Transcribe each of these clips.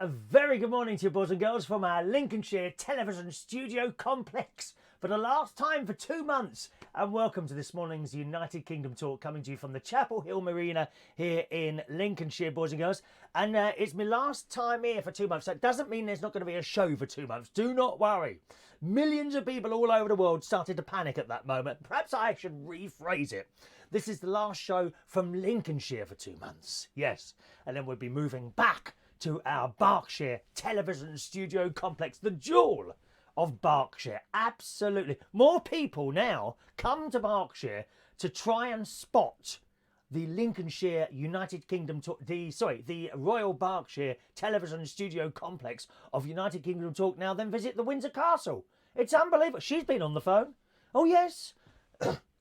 A very good morning to you, boys and girls, from our Lincolnshire television studio complex for the last time for 2 months. And welcome to this morning's United Kingdom talk, coming to you from the Chapel Hill Marina here in Lincolnshire, boys and girls. And it's my last time here for 2 months. That doesn't mean there's not going to be a show for 2 months. Do not worry. Millions of people all over the world started to panic at that moment. Perhaps I should rephrase it. This is the last show from Lincolnshire for 2 months. Yes. And then we'll be moving back to our Berkshire television studio complex, the jewel of Berkshire. Absolutely. More people now come to Berkshire to try and spot the Lincolnshire United Kingdom, the Royal Berkshire television studio complex of United Kingdom talk now than visit the Windsor Castle. It's unbelievable. She's been on the phone. Oh, yes.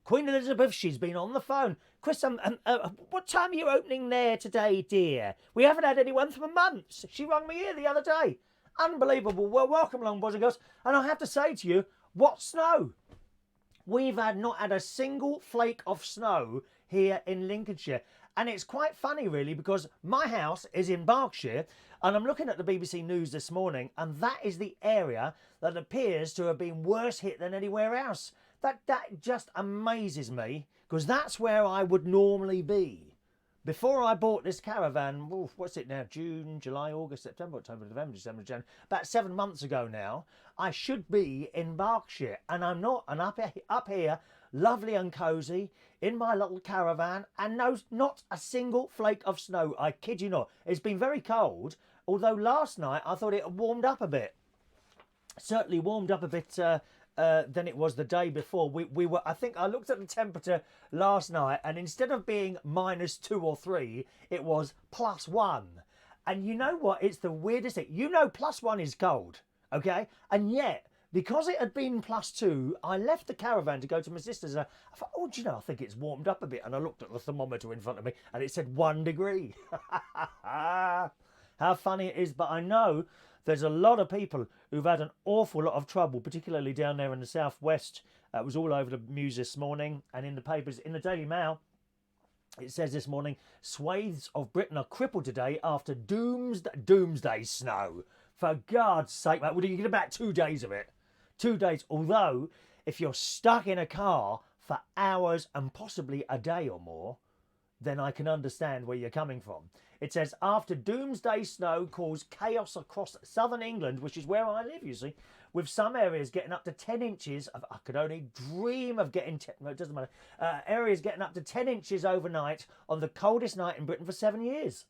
Queen Elizabeth, she's been on the phone. Chris, what time are you opening there today, dear? We haven't had anyone for months. She rang me here the other day. Unbelievable. Well, welcome along, boys and girls. And I have to say to you, what snow? We've not had a single flake of snow here in Lincolnshire. And it's quite funny, really, because my house is in Berkshire, and I'm looking at the BBC News this morning, and that is the area that appears to have been worse hit than anywhere else. That just amazes me, because that's where I would normally be. Before I bought this caravan, what's it now, June, July, August, September, October, November, December, January, about 7 months ago now, I should be in Berkshire, and I'm not. And up here, lovely and cosy, in my little caravan, and no, not a single flake of snow. I kid you not. It's been very cold, although last night I thought it had warmed up a bit. Certainly warmed up a bit than it was the day before. I think I looked at the temperature last night, and instead of being -2 or 3, it was +1. And you know what? It's the weirdest thing. You know, +1 is cold, okay? And yet, because it had been +2, I left the caravan to go to my sister's. And I thought, oh, do you know, I think it's warmed up a bit. And I looked at the thermometer in front of me, and it said 1 degree. How funny it is, but I know there's a lot of people who've had an awful lot of trouble, particularly down there in the southwest. It was all over the news this morning, and in the papers, in the Daily Mail, it says this morning, swathes of Britain are crippled today after doomsday snow. For God's sake, mate, you get about 2 days of it. 2 days. Although, if you're stuck in a car for hours and possibly a day or more, then I can understand where you're coming from. It says, after doomsday snow caused chaos across southern England, which is where I live, you see, with some areas getting up to 10 inches of, I could only dream of getting, no, it doesn't matter, areas getting up to 10 inches overnight on the coldest night in Britain for 7 years.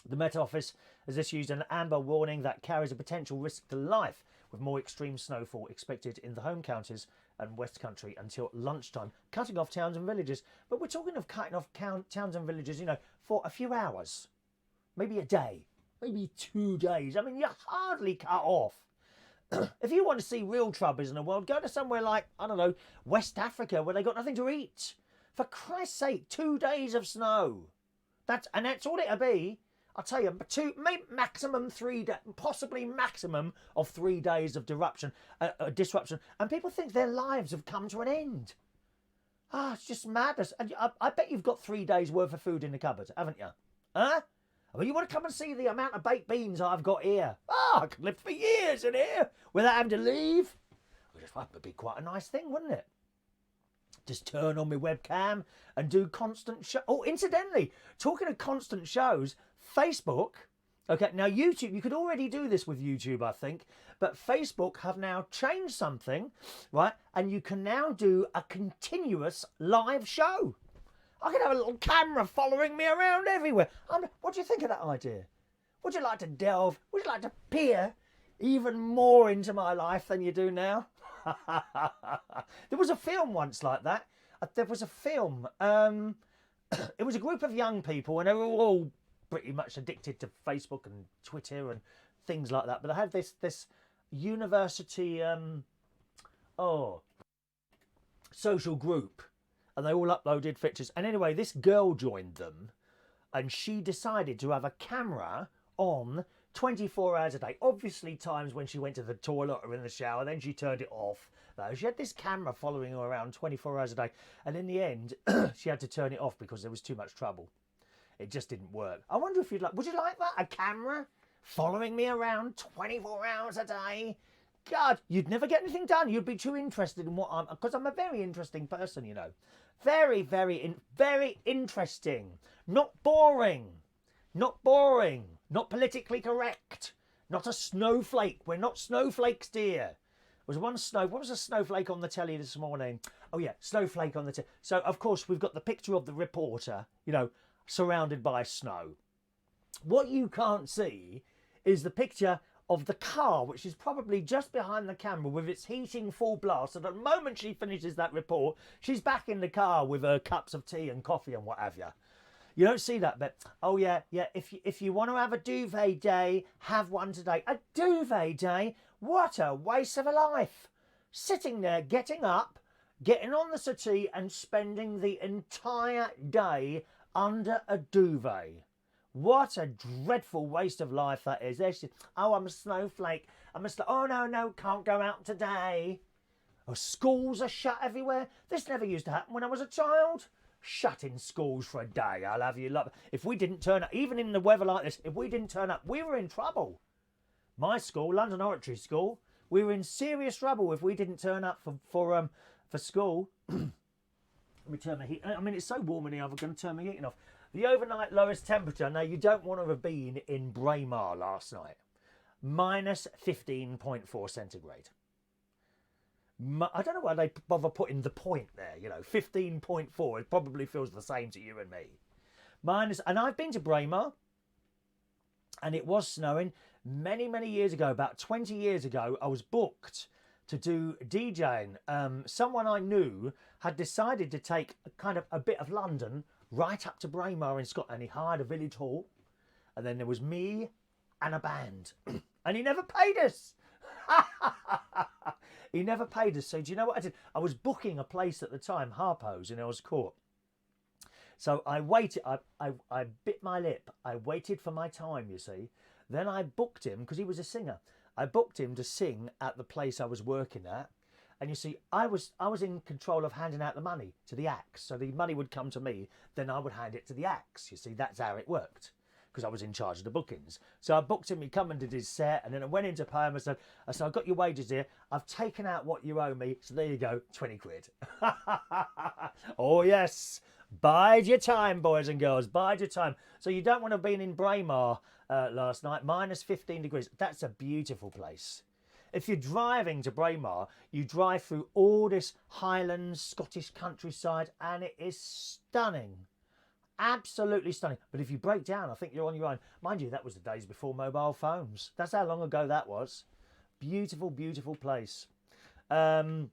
The Met Office has issued an amber warning that carries a potential risk to life, with more extreme snowfall expected in the home counties and West Country until lunchtime, cutting off towns and villages. But we're talking of cutting off towns and villages, you know, for a few hours, maybe a day, maybe 2 days. I mean, you're hardly cut off. If you want to see real troubles in the world, go to somewhere like, I don't know, West Africa, where they got nothing to eat. For Christ's sake, 2 days of snow. That's all it'll be. I'll tell you, maybe maximum 3 days, possibly maximum of 3 days of disruption. And people think their lives have come to an end. It's just madness. And I bet you've got 3 days worth of food in the cupboard, haven't you? Huh? I mean, you want to come and see the amount of baked beans I've got here? I could live for years in here without having to leave. That would be quite a nice thing, wouldn't it? Just turn on my webcam and do constant show. Oh, incidentally, talking of constant shows, Facebook, okay, now YouTube, you could already do this with YouTube, I think, but Facebook have now changed something, right? And you can now do a continuous live show. I can have a little camera following me around everywhere. What do you think of that idea? Would you like to peer even more into my life than you do now? There was a film once like that. There was a film. It was a group of young people, and they were all pretty much addicted to Facebook and Twitter and things like that. But they had this university social group, and they all uploaded pictures. And anyway, this girl joined them, and she decided to have a camera on 24 hours a day. Obviously times when she went to the toilet or in the shower, then she turned it off. She had this camera following her around 24 hours a day, and in the end she had to turn it off because there was too much trouble. It just didn't work. I wonder if would you like that? A camera following me around 24 hours a day. God, you'd never get anything done. You'd be too interested in what I'm, because I'm a very interesting person, you know. Very, very interesting. Not boring. Not boring. Not politically correct. Not a snowflake. We're not snowflakes, dear. Was one what was a snowflake on the telly this morning? Oh yeah, snowflake on the telly. So of course we've got the picture of the reporter, you know, surrounded by snow. What you can't see is the picture of the car, which is probably just behind the camera with its heating full blast. And the moment she finishes that report, she's back in the car with her cups of tea and coffee and what have you. You don't see that bit. Oh yeah, if you want to have a duvet day, have one today. A duvet day? What a waste of a life. Sitting there, getting up, getting on the settee and spending the entire day under a duvet. What a dreadful waste of life that is. Oh, I'm a snowflake. Oh, no, can't go out today. Oh, schools are shut everywhere. This never used to happen when I was a child. Shut in schools for a day. I'll have you love. If we didn't turn up, even in the weather like this, if we didn't turn up, we were in trouble. My school, London Oratory School, we were in serious trouble if we didn't turn up for school. Let me turn my heat. I mean, it's so warm in here. I'm going to turn my heating off. The overnight lowest temperature. Now, you don't want to have been in Braemar last night. Minus 15.4 centigrade. I don't know why they bother putting the point there. You know, 15.4. It probably feels the same to you and me. And I've been to Braemar, and it was snowing many, many years ago. About 20 years ago, I was booked to do DJing. Someone I knew had decided to take kind of a bit of London right up to Braemar in Scotland. He hired a village hall, and then there was me and a band, and he never paid us. He never paid us. So do you know what I did? I was booking a place at the time, Harpo's in Earls Court. So I waited. I bit my lip. I waited for my time, you see. Then I booked him because he was a singer. I booked him to sing at the place I was working at. And you see, I was in control of handing out the money to the acts. So the money would come to me, then I would hand it to the acts. You see, that's how it worked, because I was in charge of the bookings. So I booked him, he come and did his set, and then I went into Pam and said, I've got your wages here. I've taken out what you owe me. So there you go, 20 quid. Oh yes, bide your time, boys and girls, bide your time. So you don't want to have been in Braemar last night, minus 15 degrees. That's a beautiful place. If you're driving to Braemar, you drive through all this Highlands, Scottish countryside, and it is stunning. Absolutely stunning. But if you break down, I think you're on your own. Mind you, that was the days before mobile phones. That's how long ago that was. Beautiful, beautiful place. It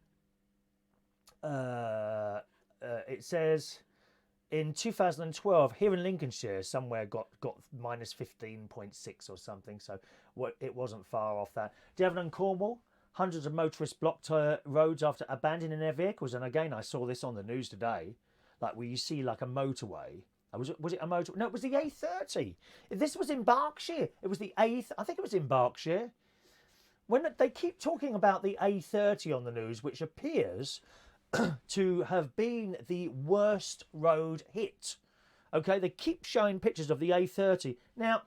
says in 2012, here in Lincolnshire, somewhere got minus 15.6 or something. So it wasn't far off that. Devon and Cornwall, hundreds of motorists blocked roads after abandoning their vehicles. And again, I saw this on the news today, like where you see like a motorway. Was it a motorway? No, it was the A30. This was in Berkshire. It was the I think it was in Berkshire. When they keep talking about the A30 on the news, which appears to have been the worst road hit. Okay, they keep showing pictures of the A30. Now,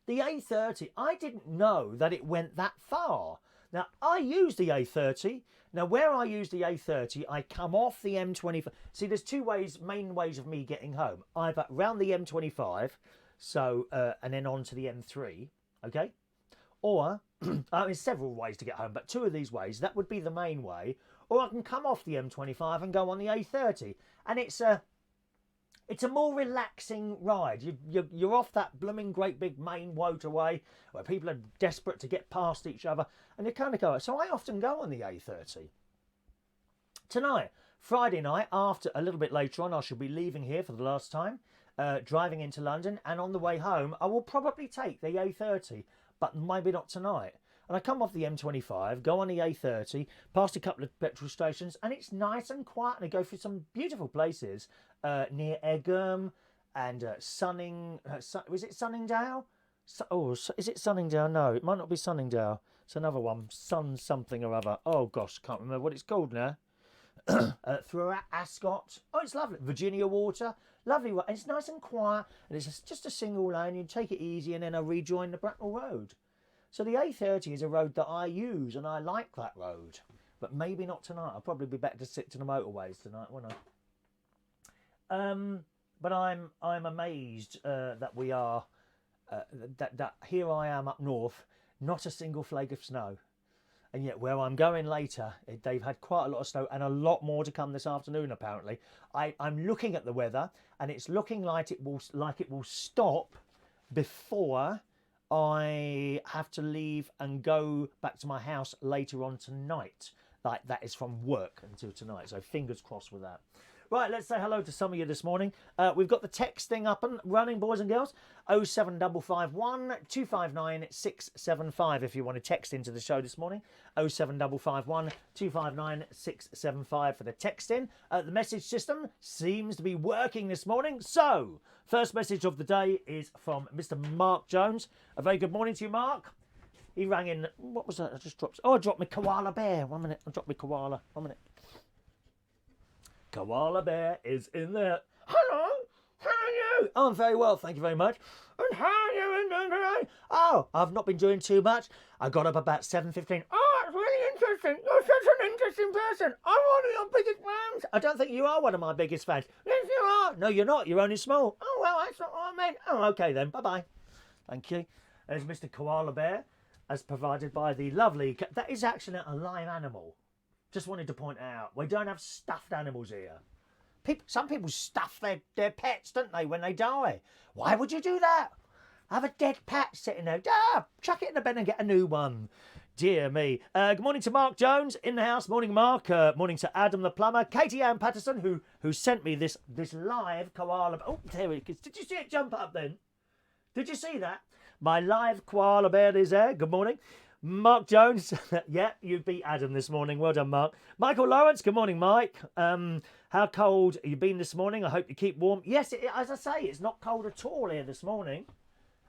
the A30, I didn't know that it went that far. Now, I use the A30. Now, where I use the A30, I come off the M25. See, there's two main ways of me getting home. Either round the M25, so and then on to the M3, okay? Or, there's several ways to get home, but two of these ways, that would be the main way. Or I can come off the M25 and go on the A30. And it's a more relaxing ride. You're off that blooming great big main motorway where people are desperate to get past each other. And you kind of go. So I often go on the A30. Tonight, Friday night, after a little bit later on, I shall be leaving here for the last time, driving into London. And on the way home, I will probably take the A30, but maybe not tonight. And I come off the M25, go on the A30, past a couple of petrol stations, and it's nice and quiet. And I go through some beautiful places near Egham and is it Sunningdale? Is it Sunningdale? No, it might not be Sunningdale. It's another one, Sun something or other. Oh gosh, can't remember what it's called now. through Ascot. Oh, it's lovely. Virginia Water, lovely. It's nice and quiet, and it's just a single lane. You take it easy, and then I rejoin the Bracknell Road. So the A30 is a road that I use, and I like that road. But maybe not tonight. I'll probably be better to stick to the motorways tonight, won't I? But I'm amazed that we are that here I am up north, not a single flake of snow. And yet where I'm going later, they've had quite a lot of snow and a lot more to come this afternoon, apparently. I'm looking at the weather, and it's looking like it will stop before I have to leave and go back to my house later on tonight. Like, that is from work until tonight. So fingers crossed with that. Right, let's say hello to some of you this morning. We've got the text thing up and running, boys and girls. 07551 259 675 if you want to text into the show this morning. 07551 259 675 for the text in. The message system seems to be working this morning. So, first message of the day is from Mr. Mark Jones. A very good morning to you, Mark. He rang in. What was that? I just dropped. Oh, I dropped my koala bear. 1 minute. I dropped my koala. 1 minute. Koala bear is in there. Hello, how are you? Oh, I'm very well, thank you very much. And how are you doing today? Oh, I've not been doing too much. I got up about 7:15. Oh, that's really interesting. You're such an interesting person. I'm one of your biggest fans. I don't think you are one of my biggest fans. Yes, you are. No, you're not. You're only small. Oh, well, that's not what I meant. Oh, okay then. Bye-bye. Thank you. There's Mr. Koala Bear, as provided by the lovely... That is actually a live animal. Just wanted to point out, we don't have stuffed animals here. Some people stuff their pets, don't they, when they die? Why would you do that? Have a dead pet sitting there. Chuck it in the bin and get a new one. Dear me. Good morning to Mark Jones in the house. Morning, Mark. Morning to Adam the plumber. Katie Ann Patterson, who sent me this live koala. Oh, there it is. Did you see it jump up then? Did you see that? My live koala bear is there. Good morning. Mark Jones, yeah, you beat Adam this morning. Well done, Mark. Michael Lawrence, good morning, Mike. How cold have you been this morning? I hope you keep warm. Yes, as I say, it's not cold at all here this morning.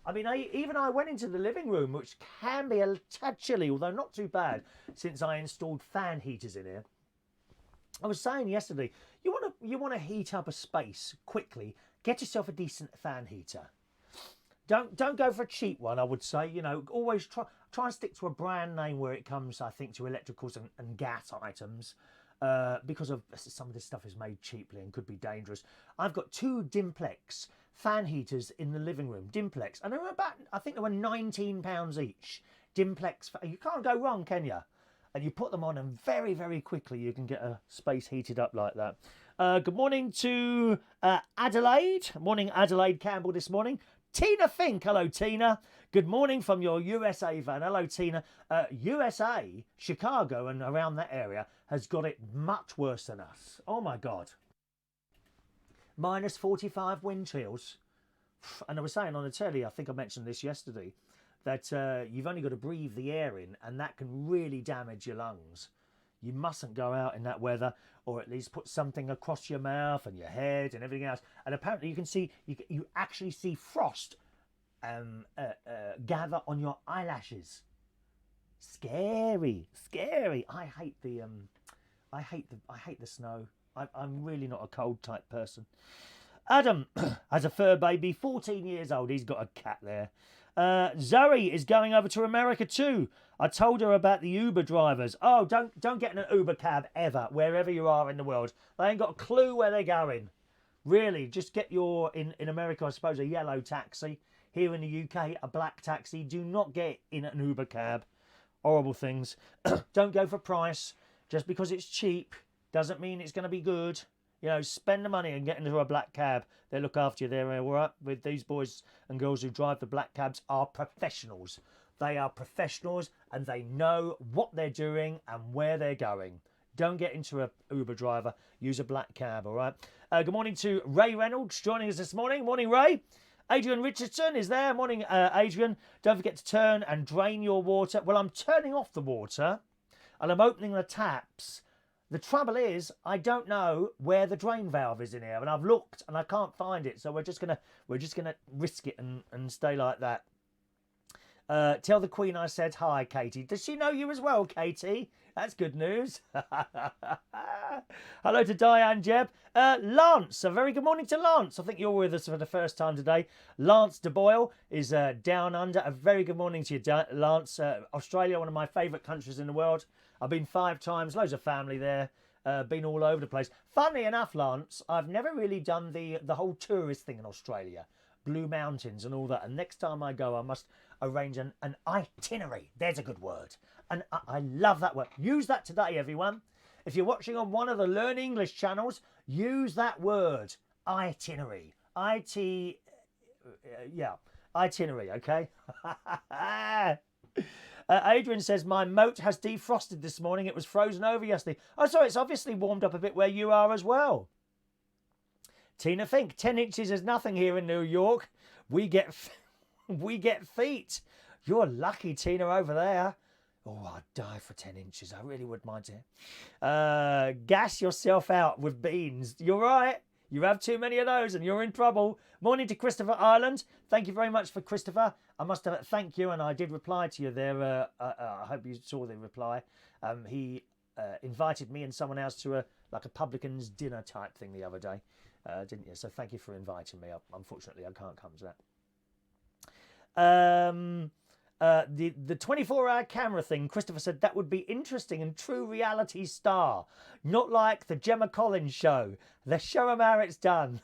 I mean, I went into the living room, which can be a tad chilly, although not too bad, since I installed fan heaters in here. I was saying yesterday, you want to heat up a space quickly. Get yourself a decent fan heater. Don't go for a cheap one, I would say. You know, always try and stick to a brand name where it comes, I think, to electricals and gas items, because of some of this stuff is made cheaply and could be dangerous. I've got 2 Dimplex fan heaters in the living room, Dimplex, and they were I think they were £19 each. Dimplex, you can't go wrong, can you? And you put them on, and very, very quickly you can get a space heated up like that. Good morning to Adelaide. Morning, Adelaide Campbell this morning. Tina Fink, hello Tina. Good morning from your USA van. Hello Tina. USA, Chicago and around that area has got it much worse than us. Oh my God. Minus 45 wind chills. And I was saying on the telly, I think I mentioned this yesterday, that you've only got to breathe the air in, and that can really damage your lungs. You mustn't go out in that weather, or at least put something across your mouth and your head and everything else. And apparently you can see, you actually see frost gather on your eyelashes. Scary, scary. I hate the snow. I'm really not a cold type person. Adam has a fur baby, 14 years old. He's got a cat there. Zoe is going over to America too. I told her about the Uber drivers. Oh, don't get in an Uber cab ever, wherever you are in the world. They ain't got a clue where they're going. Really, just get in America, I suppose, a yellow taxi. Here in the UK, a black taxi. Do not get in an Uber cab. Horrible things. Don't go for price. Just because it's cheap doesn't mean it's going to be good. You know, spend the money and get into a black cab. They look after you. They're all right. With these boys and girls who drive the black cabs are professionals. They are professionals and they know what they're doing and where they're going. Don't get into a Uber driver. Use a black cab, all right? Good morning to Ray Reynolds joining us this morning. Morning, Ray. Adrian Richardson is there. Morning, Adrian. Don't forget to turn and drain your water. Well, I'm turning off the water and I'm opening the taps. The trouble is, I don't know where the drain valve is in here, and I've looked and I can't find it. So we're just gonna risk it and stay like that. Tell the Queen I said hi, Katie. Does she know you as well, Katie? That's good news. Hello to Diane Jeb. Lance, a very good morning to Lance. I think you're with us for the first time today. Lance de Boyle is down under. A very good morning to you, Lance. Australia, one of my favourite countries in the world. I've been 5 times, loads of family there. Been all over the place. Funnily enough, Lance, I've never really done the whole tourist thing in Australia. Blue Mountains and all that. And next time I go, I must arrange an itinerary. There's a good word. And I love that word. Use that today, everyone. If you're watching on one of the Learn English channels, use that word. Itinerary. Itinerary, okay? Adrian says, my moat has defrosted this morning. It was frozen over yesterday. Oh, sorry, it's obviously warmed up a bit where you are as well. Tina Fink, 10 inches is nothing here in New York. We get feet. You're lucky, Tina, over there. Oh, I'd die for 10 inches. I really would mind it. Gas yourself out with beans. You're right. You have too many of those and you're in trouble. Morning to Christopher Ireland. Thank you very much for Christopher. I must have thank you, and I did reply to you there. I hope you saw the reply. He invited me and someone else to a publican's dinner type thing the other day, didn't you? So thank you for inviting me. Unfortunately, I can't come to that. The 24-hour camera thing, Christopher said that would be interesting and true reality star. Not like the Gemma Collins show. Let's show them how it's done.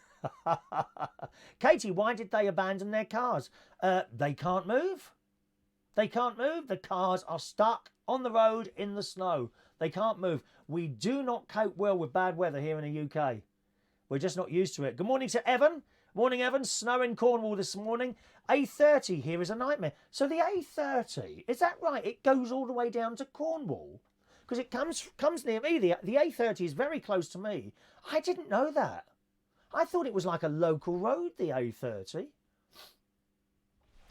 Katie, why did they abandon their cars? They can't move. They can't move. The cars are stuck on the road in the snow. They can't move. We do not cope well with bad weather here in the UK. We're just not used to it. Good morning to Evan. Morning, Evan. Snow in Cornwall this morning. A30 here is a nightmare. So the A30, is that right? It goes all the way down to Cornwall? Because it comes near me. The A30 is very close to me. I didn't know that. I thought it was like a local road, the A30.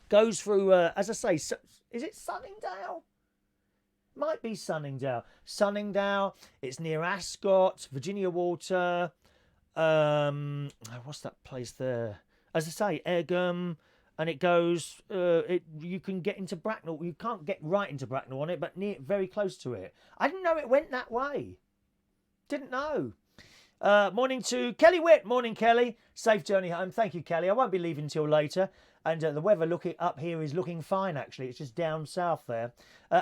Goes through, as I say, is it Sunningdale? Might be Sunningdale. Sunningdale, it's near Ascot, Virginia Water. What's that place there? As I say, Egham, and it goes. You can get into Bracknell. You can't get right into Bracknell on it, but very close to it. I didn't know it went that way. Didn't know. Morning to Kelly Witt. Morning, Kelly. Safe journey home. Thank you, Kelly. I won't be leaving till later. And the weather looking up here is looking fine, actually. It's just down south there.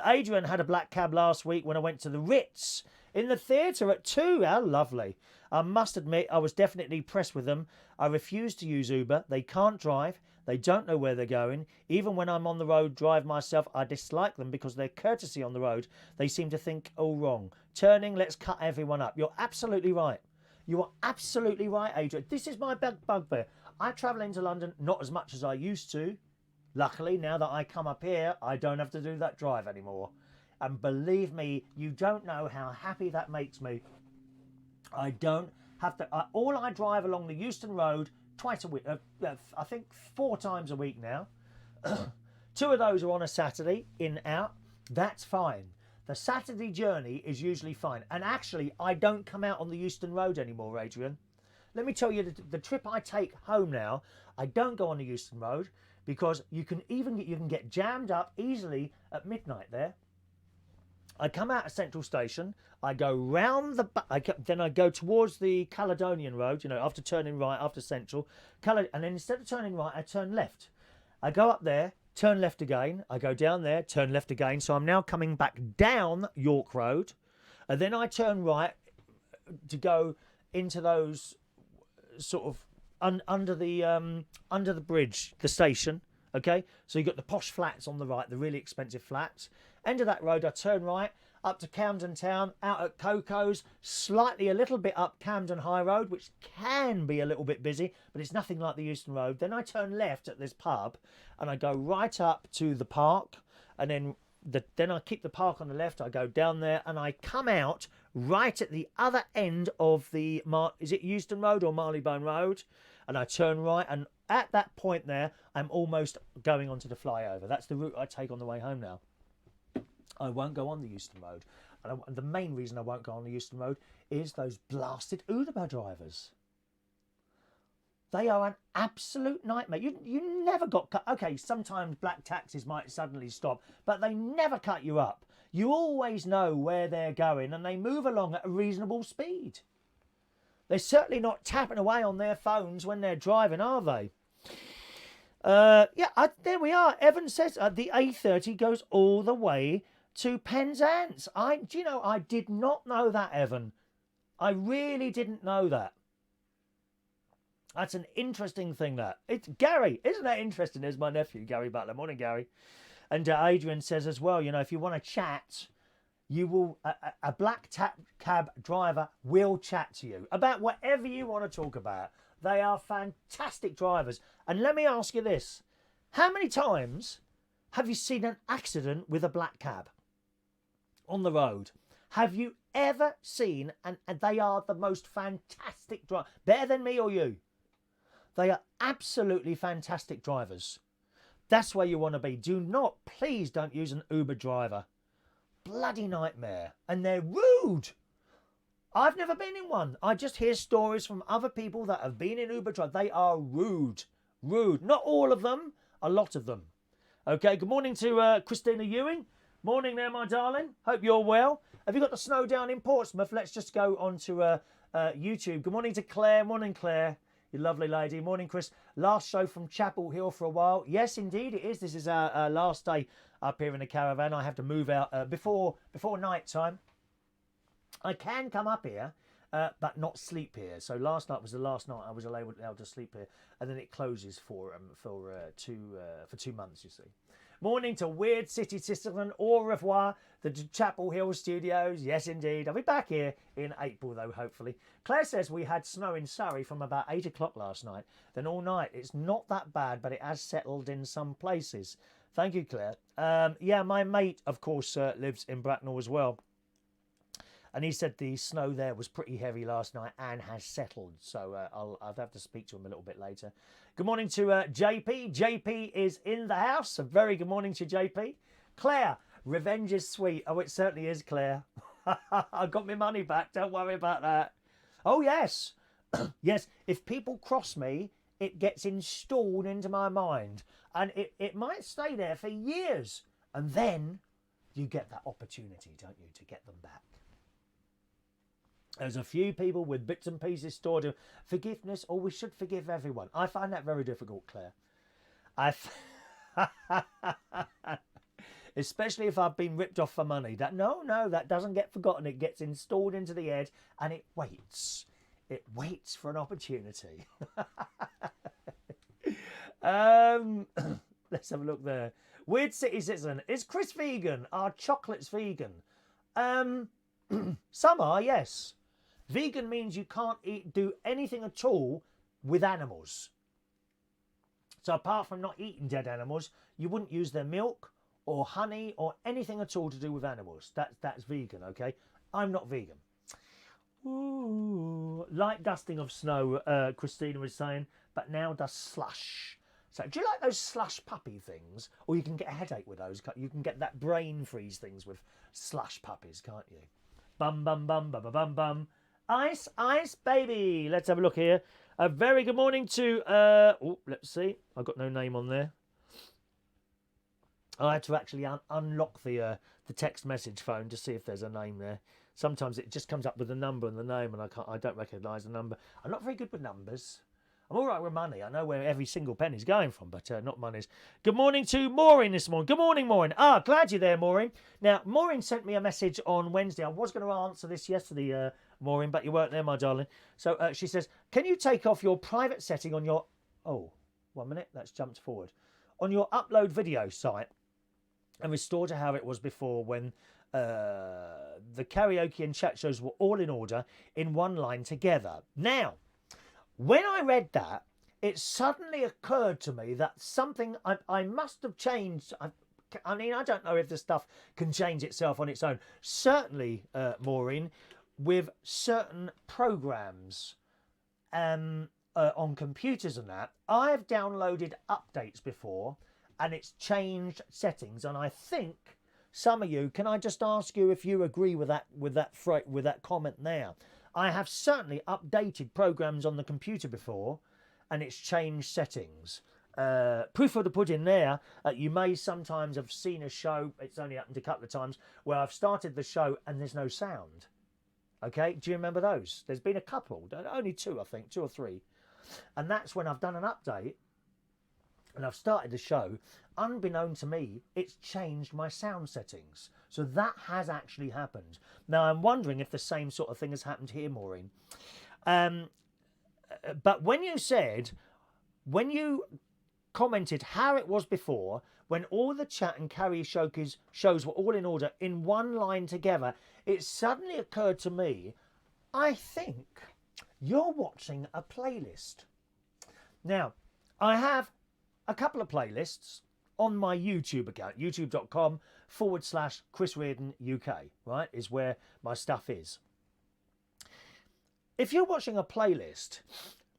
Adrian had a black cab last week when I went to the Ritz in the theatre at 2. How lovely. I must admit, I was definitely impressed with them. I refuse to use Uber. They can't drive. They don't know where they're going. Even when I'm on the road, drive myself, I dislike them because their courtesy on the road, they seem to think, oh, wrong. Turning, let's cut everyone up. You're absolutely right. You are absolutely right, Adrian. This is my bugbear. I travel into London not as much as I used to. Luckily, now that I come up here, I don't have to do that drive anymore. And believe me, you don't know how happy that makes me. I don't have to... all I drive along the Euston Road twice a week. I think 4 times a week now. 2 of those are on a Saturday, in, out. That's fine. The Saturday journey is usually fine. And actually, I don't come out on the Euston Road anymore, Adrian. Let me tell you, the trip I take home now, I don't go on the Euston Road because you can get jammed up easily at midnight there. I come out of Central Station, I go round then I go towards the Caledonian Road, after turning right, after Central, and then instead of turning right, I turn left. I go up there, turn left again, I go down there, turn left again, so I'm now coming back down York Road, and then I turn right to go into those sort of under the bridge, the station, okay? So you've got the posh flats on the right, the really expensive flats. End of that road, I turn right, up to Camden Town, out at Coco's, slightly a little bit up Camden High Road, which can be a little bit busy, but it's nothing like the Euston Road. Then I turn left at this pub, and I go right up to the park, and then I keep the park on the left, I go down there, and I come out right at the other end of the, is it Euston Road or Marylebone Road? And I turn right, and at that point there, I'm almost going onto the flyover. That's the route I take on the way home now. I won't go on the Euston Road. And the main reason I won't go on the Euston Road is those blasted Uber drivers. They are an absolute nightmare. You never got cut. Okay, sometimes black taxis might suddenly stop, but they never cut you up. You always know where they're going and they move along at a reasonable speed. They're certainly not tapping away on their phones when they're driving, are they? There we are. Evan says the A30 goes all the way to Penzance. I did not know that, Evan. I really didn't know that. That's an interesting thing, that. It's Gary. Isn't that interesting? There's my nephew, Gary Butler. Morning, Gary. And Adrian says as well, if you want to chat, you will a black cab driver will chat to you about whatever you want to talk about. They are fantastic drivers. And let me ask you this. How many times have you seen an accident with a black cab on the road? Have you ever seen, and they are the most fantastic drivers, better than me or you? They are absolutely fantastic drivers. That's where you want to be. Please don't use an Uber driver. Bloody nightmare. And they're rude. I've never been in one. I just hear stories from other people that have been in Uber drivers. They are rude. Rude. Not all of them. A lot of them. Okay, good morning to Christina Ewing. Morning there, my darling. Hope you're well. Have you got the snow down in Portsmouth? Let's just go on to YouTube. Good morning to Claire. Morning, Claire. You lovely lady. Morning, Chris. Last show from Chapel Hill for a while. Yes, indeed it is. This is our last day up here in the caravan. I have to move out before night time. I can come up here, but not sleep here. So last night was the last night I was able to sleep here, and then it closes for 2 months. You see. Morning to Weird City Citizen. Au revoir. The Chapel Hill Studios. Yes, indeed. I'll be back here in April, though, hopefully. Claire says we had snow in Surrey from about 8 o'clock last night. Then all night. It's not that bad, but it has settled in some places. Thank you, Claire. Yeah, my mate, of course, lives in Bracknell as well. And he said the snow there was pretty heavy last night and has settled. So I'll have to speak to him a little bit later. Good morning to JP. JP is in the house. A very good morning to JP. Claire, revenge is sweet. Oh, it certainly is, Claire. I got my money back. Don't worry about that. Oh, yes. Yes, if people cross me, it gets installed into my mind. And it might stay there for years. And then you get that opportunity, don't you, to get them back. There's a few people with bits and pieces stored of forgiveness, or we should forgive everyone. I find that very difficult, Claire. Especially if I've been ripped off for money. No, that doesn't get forgotten. It gets installed into the head and it waits. It waits for an opportunity. Let's have a look there. Weird City Citizen. Is Chris vegan? Are chocolates vegan? Some are, yes. Vegan means you can't do anything at all with animals. So apart from not eating dead animals, you wouldn't use their milk or honey or anything at all to do with animals. That's vegan, okay? I'm not vegan. Ooh, light dusting of snow, Christina was saying, but now does slush. So do you like those slush puppy things? Or you can get a headache with those. You can get that brain freeze things with slush puppies, can't you? Bum, bum, bum, bum, bum, bum, bum. Ice, ice, baby. Let's have a look here. A very good morning to... let's see. I've got no name on there. I had to actually unlock the text message phone to see if there's a name there. Sometimes it just comes up with the number and the name, and I don't recognise the number. I'm not very good with numbers. I'm all right with money. I know where every single penny's going from, but not money's. Good morning to Maureen this morning. Good morning, Maureen. Glad you're there, Maureen. Now, Maureen sent me a message on Wednesday. I was going to answer this yesterday, Maureen, but you weren't there, my darling. So she says, can you take off your private setting on your... Oh, 1 minute. That's jumped forward. On your upload video site and restore to how it was before when the karaoke and chat shows were all in order in one line together. Now... when I read that, it suddenly occurred to me that something I must have changed. I mean, I don't know if the stuff can change itself on its own. Certainly, Maureen, with certain programs on computers and that, I've downloaded updates before and it's changed settings. And I think some of you, can I just ask you if you agree with that comment there? I have certainly updated programs on the computer before and it's changed settings. proof of the pudding there. You may sometimes have seen a show, it's only happened a couple of times, where I've started the show and there's no sound. Okay, do you remember those? There's been a couple, only two, I think, 2 or 3. And that's when I've done an update and I've started the show. Unbeknown to me, it's changed my sound settings. So that has actually happened. Now, I'm wondering if the same sort of thing has happened here, Maureen. But when you commented how it was before, when all the chat and karaoke shows were all in order in one line together, it suddenly occurred to me, I think you're watching a playlist. Now, I have a couple of playlists on my YouTube account, youtube.com/Chris Reardon UK, right, is where my stuff is. If you're watching a playlist,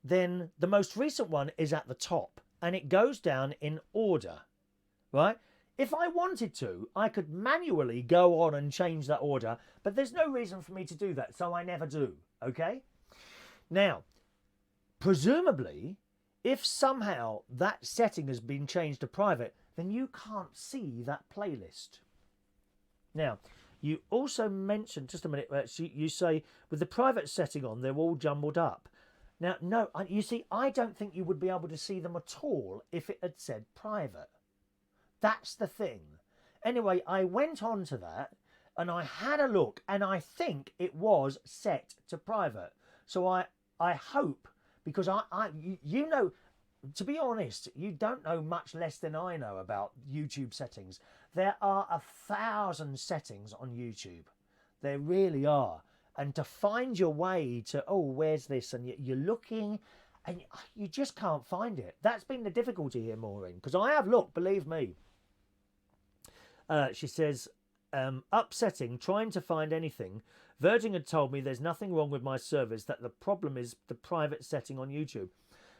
then the most recent one is at the top and it goes down in order, right? If I wanted to, I could manually go on and change that order, but there's no reason for me to do that, so I never do, okay? Now, presumably, if somehow that setting has been changed to private, then you can't see that playlist. Now, you also mentioned, just a minute, you say, with the private setting on, they're all jumbled up. Now, no, you see, I don't think you would be able to see them at all if it had said private. That's the thing. Anyway, I went on to that and I had a look and I think it was set to private. So I hope, because you know, to be honest, you don't know much less than I know about YouTube settings. There are 1,000 settings on YouTube. There really are. And to find your way to, oh, where's this? And you're looking and you just can't find it. That's been the difficulty here, Maureen, because I have looked, believe me. She says, upsetting, trying to find anything. Virgin had told me there's nothing wrong with my service, that the problem is the private setting on YouTube.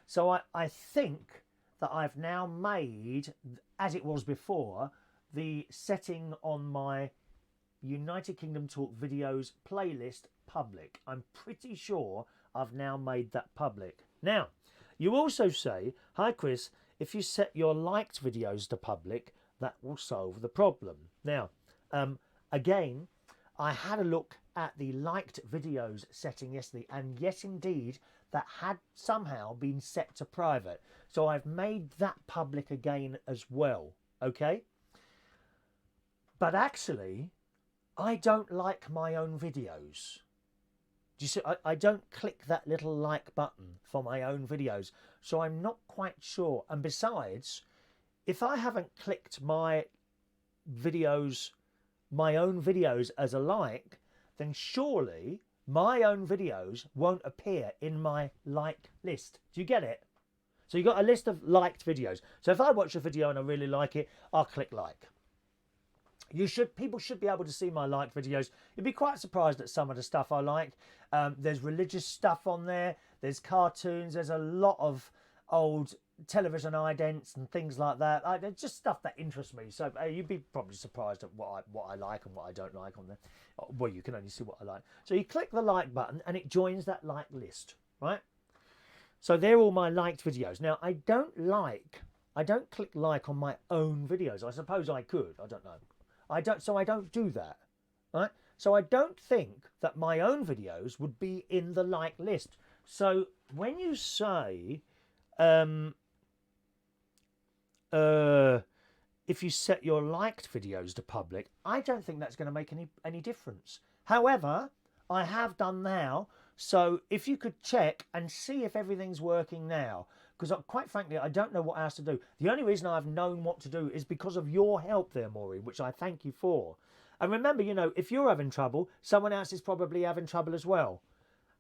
So I think that I've now made, as it was before, the setting on my United Kingdom Talk videos playlist public. I'm pretty sure I've now made that public. Now, you also say, hi Chris, if you set your liked videos to public, that will solve the problem. Now, again, I had a look at the liked videos setting yesterday, and yes, indeed, that had somehow been set to private. So I've made that public again as well, okay? But actually, I don't like my own videos. Do you see? I don't click that little like button for my own videos, so I'm not quite sure. And besides, if I haven't clicked my own videos as a like, then surely my own videos won't appear in my like list. Do you get it? So you've got a list of liked videos. So if I watch a video and I really like it, I'll click like. People should be able to see my liked videos. You'd be quite surprised at some of the stuff I like. There's religious stuff on there. There's cartoons. There's a lot of old television idents and things like that. There's just stuff that interests me. So you'd be probably surprised at what I like and what I don't like on there. Well, you can only see what I like. So you click the like button and it joins that like list, right? So they're all my liked videos. Now, I don't click like on my own videos. I suppose I could. I don't know. So I don't do that, right? So I don't think that my own videos would be in the like list. So when you say, if you set your liked videos to public, I don't think that's going to make any difference. However, I have done now. So if you could check and see if everything's working now, because quite frankly, I don't know what else to do. The only reason I've known what to do is because of your help there, Maureen, which I thank you for. And remember, you know, if you're having trouble, someone else is probably having trouble as well,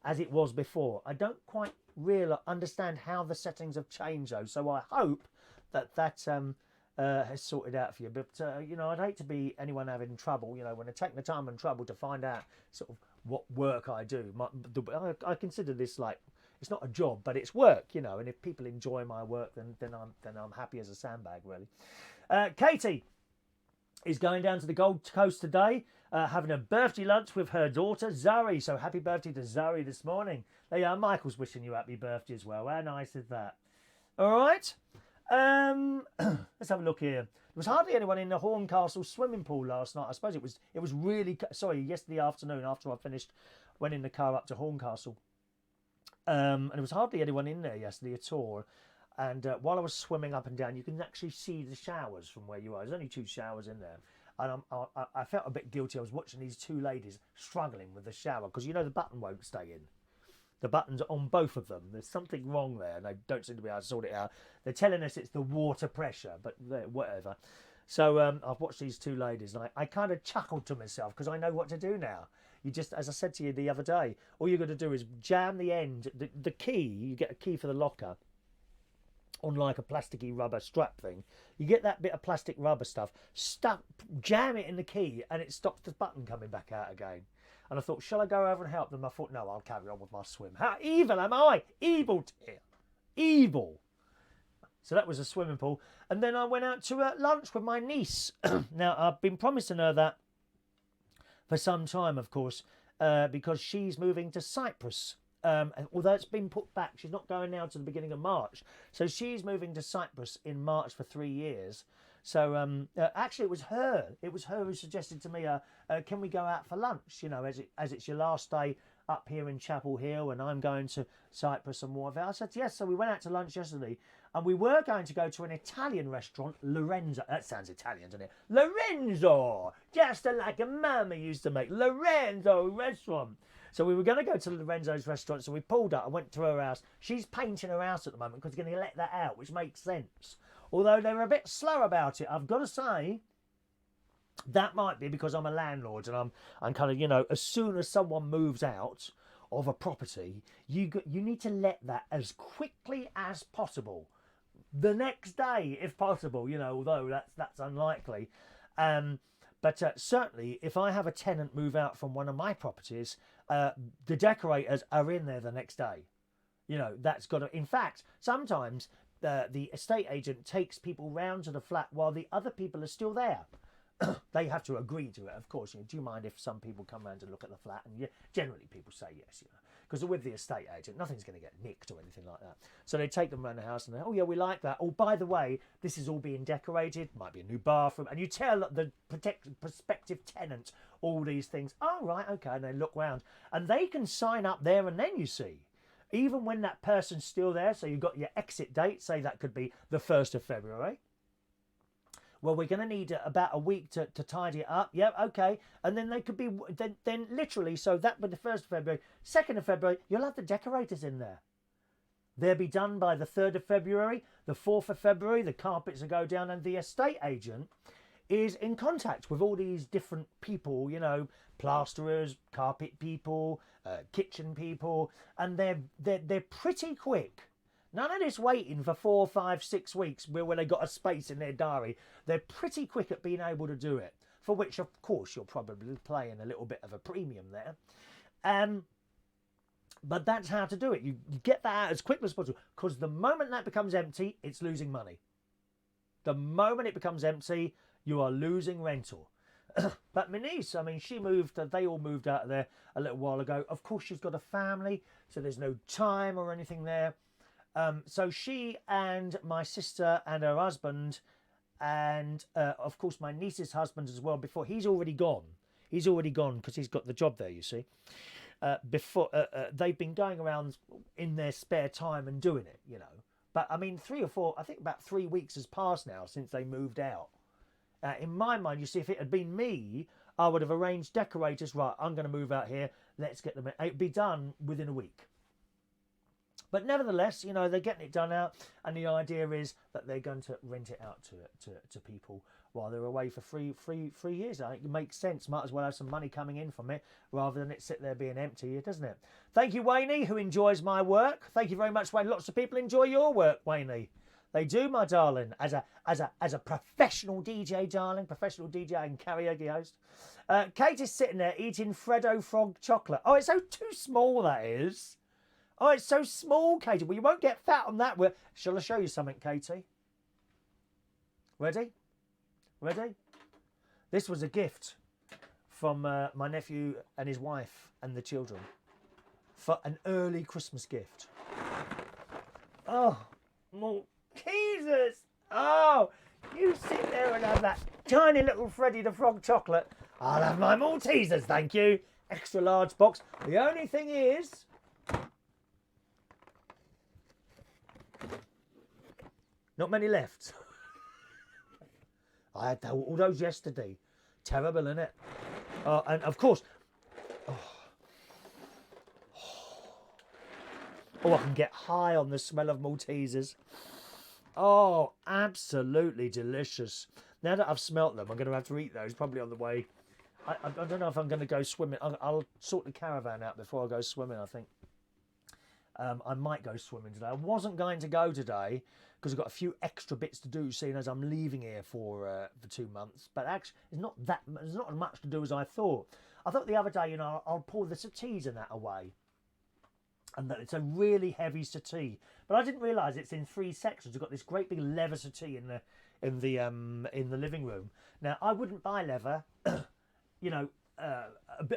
as it was before. I don't quite really understand how the settings have changed, though. So I hope that has sorted out for you. But, you know, I'd hate to be anyone having trouble, you know, when I take the time and trouble to find out sort of what work I do. I consider this like, it's not a job, but it's work, you know, and if people enjoy my work, then I'm happy as a sandbag, really. Katie is going down to the Gold Coast today, having a birthday lunch with her daughter, Zari. So happy birthday to Zari this morning. There you are. Michael's wishing you happy birthday as well. How nice is that? All right. Let's have a look here. There was hardly anyone in the Horncastle swimming pool last night. I suppose it was really sorry. Yesterday afternoon, after I finished, went in the car up to Horncastle, and there was hardly anyone in there yesterday at all. And while I was swimming up and down, you can actually see the showers from where you are. There's only 2 showers in there. And I felt a bit guilty. I was watching these 2 ladies struggling with the shower because, you know, the button won't stay in. The button's on both of them. There's something wrong there, and they don't seem to be able to sort it out. They're telling us it's the water pressure, but whatever. So I've watched these 2 ladies, and I kind of chuckled to myself because I know what to do now. You just, as I said to you the other day, all you've got to do is jam the end, the key. You get a key for the locker on like a plasticky rubber strap thing. You get that bit of plastic rubber stuff, jam it in the key, and it stops the button coming back out again. And I thought, shall I go over and help them? I thought, no, I'll carry on with my swim. How evil am I? Evil, dear. Evil. So that was a swimming pool. And then I went out to lunch with my niece. Now, I've been promising her that for some time, of course, because she's moving to Cyprus. Although it's been put back, she's not going now to the beginning of March. So she's moving to Cyprus in March for 3 years. So actually, it was her. It was her who suggested to me, can we go out for lunch? You know, as it's your last day up here in Chapel Hill, and I'm going to Cyprus and more of it. I said yes. So we went out to lunch yesterday, and we were going to go to an Italian restaurant, Lorenzo. That sounds Italian, doesn't it? Lorenzo, just like a mama used to make. Lorenzo restaurant. So we were going to go to Lorenzo's restaurant, so we pulled up. I went to her house. She's painting her house at the moment because we're going to let that out, which makes sense. Although they were a bit slow about it, I've got to say, that might be because I'm a landlord and I'm kind of, you know, as soon as someone moves out of a property, you need to let that as quickly as possible. The next day, if possible, you know, although that's unlikely. But certainly, if I have a tenant move out from one of my properties, the decorators are in there the next day. You know, that's got to... In fact, sometimes the estate agent takes people round to the flat while the other people are still there. They have to agree to it, of course. You know, do you mind if some people come round to look at the flat? And generally people say yes, you know, because with the estate agent, nothing's going to get nicked or anything like that. So they take them around the house and they, oh yeah, we like that. Oh, by the way, this is all being decorated. Might be a new bathroom. And you tell the prospective tenant all these things. Oh, right, okay. And they look round and they can sign up there and then, you see. Even when that person's still there, so you've got your exit date, say that could be the 1st of February. Well, we're going to need about a week to tidy it up. Yeah, okay. And then they could be, then literally, so that would be the 1st of February. 2nd of February, you'll have the decorators in there. They'll be done by the 3rd of February. The 4th of February, the carpets will go down, and the estate agent is in contact with all these different people, you know, plasterers, carpet people, kitchen people, and they're pretty quick. None of this waiting for 4, 5, 6 weeks when they got a space in their diary. They're pretty quick at being able to do it, for which, of course, you're probably paying a little bit of a premium there. But that's how to do it. You get that out as quickly as possible, because the moment that becomes empty, it's losing money. The moment it becomes empty, you are losing rental. But my niece, I mean, they all moved out of there a little while ago. Of course, she's got a family, so there's no time or anything there. So she and my sister and her husband and, of course, my niece's husband as well, before he's already gone. He's already gone because he's got the job there, you see. They've been going around in their spare time and doing it, you know. But, I mean, 3 or 4, I think about 3 weeks has passed now since they moved out. In my mind, you see, if it had been me, I would have arranged decorators. Right, I'm going to move out here. Let's get them in. It'd be done within a week. But nevertheless, you know, they're getting it done out. And the idea is that they're going to rent it out to people while they're away for 3 years. I think it makes sense. Might as well have some money coming in from it rather than it sit there being empty, doesn't it? Thank you, Wayne, who enjoys my work. Thank you very much, Wayne. Lots of people enjoy your work, Wayne. They do, my darling, as a professional DJ, darling, professional DJ and karaoke host. Kate is sitting there eating Freddo Frog chocolate. Oh, it's so too small, that is. Oh, it's so small, Katie. Well, you won't get fat on that. Shall I show you something, Katie? Ready? Ready? This was a gift from my nephew and his wife and the children for an early Christmas gift. Oh, Jesus! Oh, you sit there and have that tiny little Freddy the Frog chocolate. I'll have my Maltesers, thank you. Extra large box. The only thing is, not many left. I had all those yesterday. Terrible, isn't it? And of course, I can get high on the smell of Maltesers. Oh, absolutely delicious. Now that I've smelt them, I'm going to have to eat those probably on the way. I don't know if I'm going to go swimming. I'll sort the caravan out before I go swimming, I think. I might go swimming today. I wasn't going to go today because I've got a few extra bits to do, seeing as I'm leaving here for 2 months. But actually, there's not as much to do as I thought. I thought the other day, you know, I'll pour the settees and that away, and that it's a really heavy settee. But I didn't realise it's in 3 sections. We've got this great big leather settee in the living room. Now, I wouldn't buy leather. You know,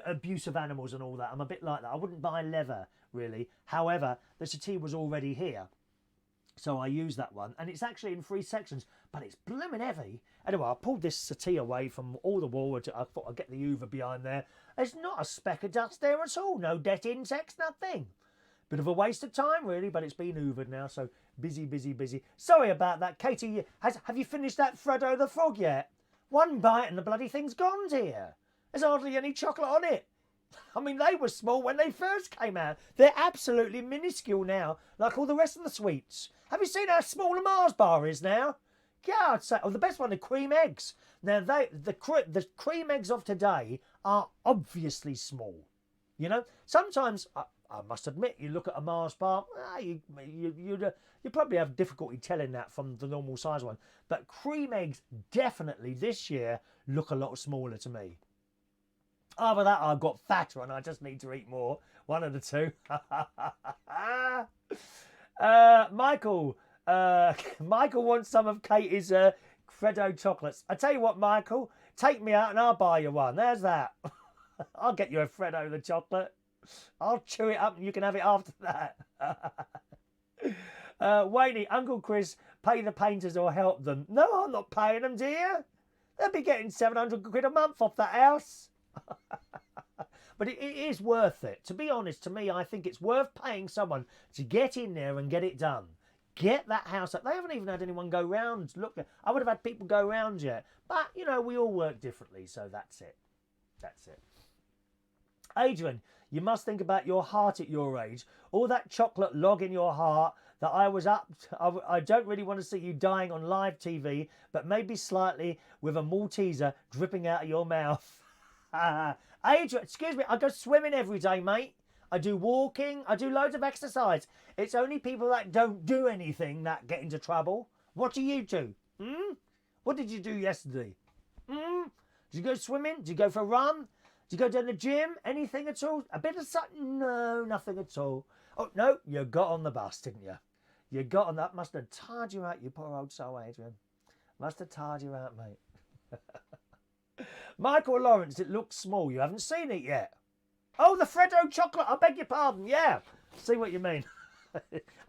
abuse of animals and all that. I'm a bit like that. I wouldn't buy leather, really. However, the settee was already here, so I used that one. And it's actually in 3 sections, but it's blooming heavy. Anyway, I pulled this settee away from all the wall. I thought I'd get the Hoover behind there. There's not a speck of dust there at all. No dead insects, nothing. Bit of a waste of time, really, but it's been hoovered now, so busy, busy, busy. Sorry about that. Katie, have you finished that Freddo the Frog yet? One bite and the bloody thing's gone, dear. There's hardly any chocolate on it. I mean, they were small when they first came out. They're absolutely minuscule now, like all the rest of the sweets. Have you seen how small a Mars bar is now? Yeah, I'd say. Oh, the best one, the cream eggs. Now, the cream eggs of today are obviously small. You know, sometimes I must admit, you look at a Mars bar, you probably have difficulty telling that from the normal size one. But cream eggs definitely this year look a lot smaller to me. After that, I've got fatter and I just need to eat more. One of the two. Michael wants some of Katie's Freddo chocolates. I tell you what, Michael, take me out and I'll buy you one. There's that. I'll get you a Freddo the chocolate. I'll chew it up and you can have it after that. Wayne, Uncle Chris, pay the painters or help them. No, I'm not paying them, dear. They'll be getting 700 quid a month off that house. But it is worth it. To be honest, to me, I think it's worth paying someone to get in there and get it done. Get that house up. They haven't even had anyone go round. Look, I would have had people go round yet. But, you know, we all work differently, so that's it. That's it. Adrian, you must think about your heart at your age. All that chocolate log in your heart that I was up. I don't really want to see you dying on live TV, but maybe slightly with a Malteser dripping out of your mouth. Adrian, excuse me, I go swimming every day, mate. I do walking. I do loads of exercise. It's only people that don't do anything that get into trouble. What do you do? What did you do yesterday? Did you go swimming? Did you go for a run? Did you go down the gym? Anything at all? A bit of something? No, nothing at all. Oh, no, you got on the bus, didn't you? You got on that. Must have tired you out, you poor old soul, Adrian. Must have tired you out, mate. Michael Lawrence, it looks small. You haven't seen it yet. Oh, the Freddo chocolate. I beg your pardon. Yeah. See what you mean.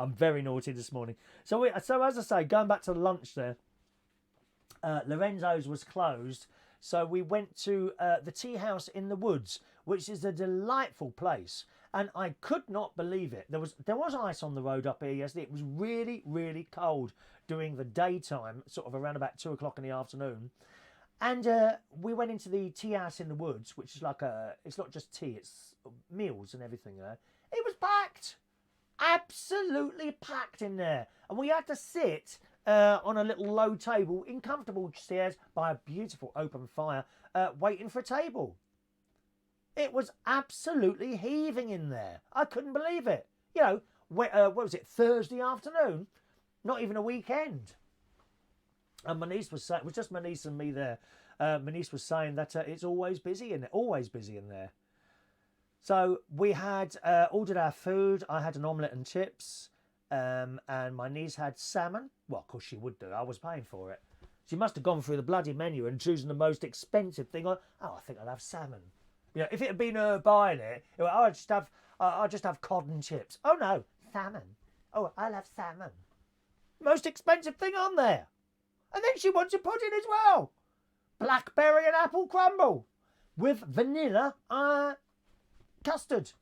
I'm very naughty this morning. So as I say, going back to lunch there, Lorenzo's was closed. So we went to the tea house in the woods, which is a delightful place. And I could not believe it. There was ice on the road up here yesterday. It was really, really cold during the daytime, sort of around about 2 o'clock in the afternoon. And we went into the tea house in the woods, which is like it's not just tea, it's meals and everything there. It was packed. Absolutely packed in there. And we had to sit on a little low table in comfortable chairs by a beautiful open fire, waiting for a table. It was absolutely heaving in there. I couldn't believe it. You know, what was it, Thursday afternoon? Not even a weekend. And my niece was saying, it was just my niece and me there. My niece was saying that it's always busy in there. So we had ordered our food. I had an omelette and chips, and my niece had salmon. Well, of course she would do. I was paying for it. She must have gone through the bloody menu and choosing the most expensive thing. I think I'll have salmon. You know, if it had been her buying it, I'll just have cod and chips. Oh no, salmon. Oh, I'll have salmon. Most expensive thing on there. And then she wanted pudding as well. Blackberry and apple crumble with vanilla custard.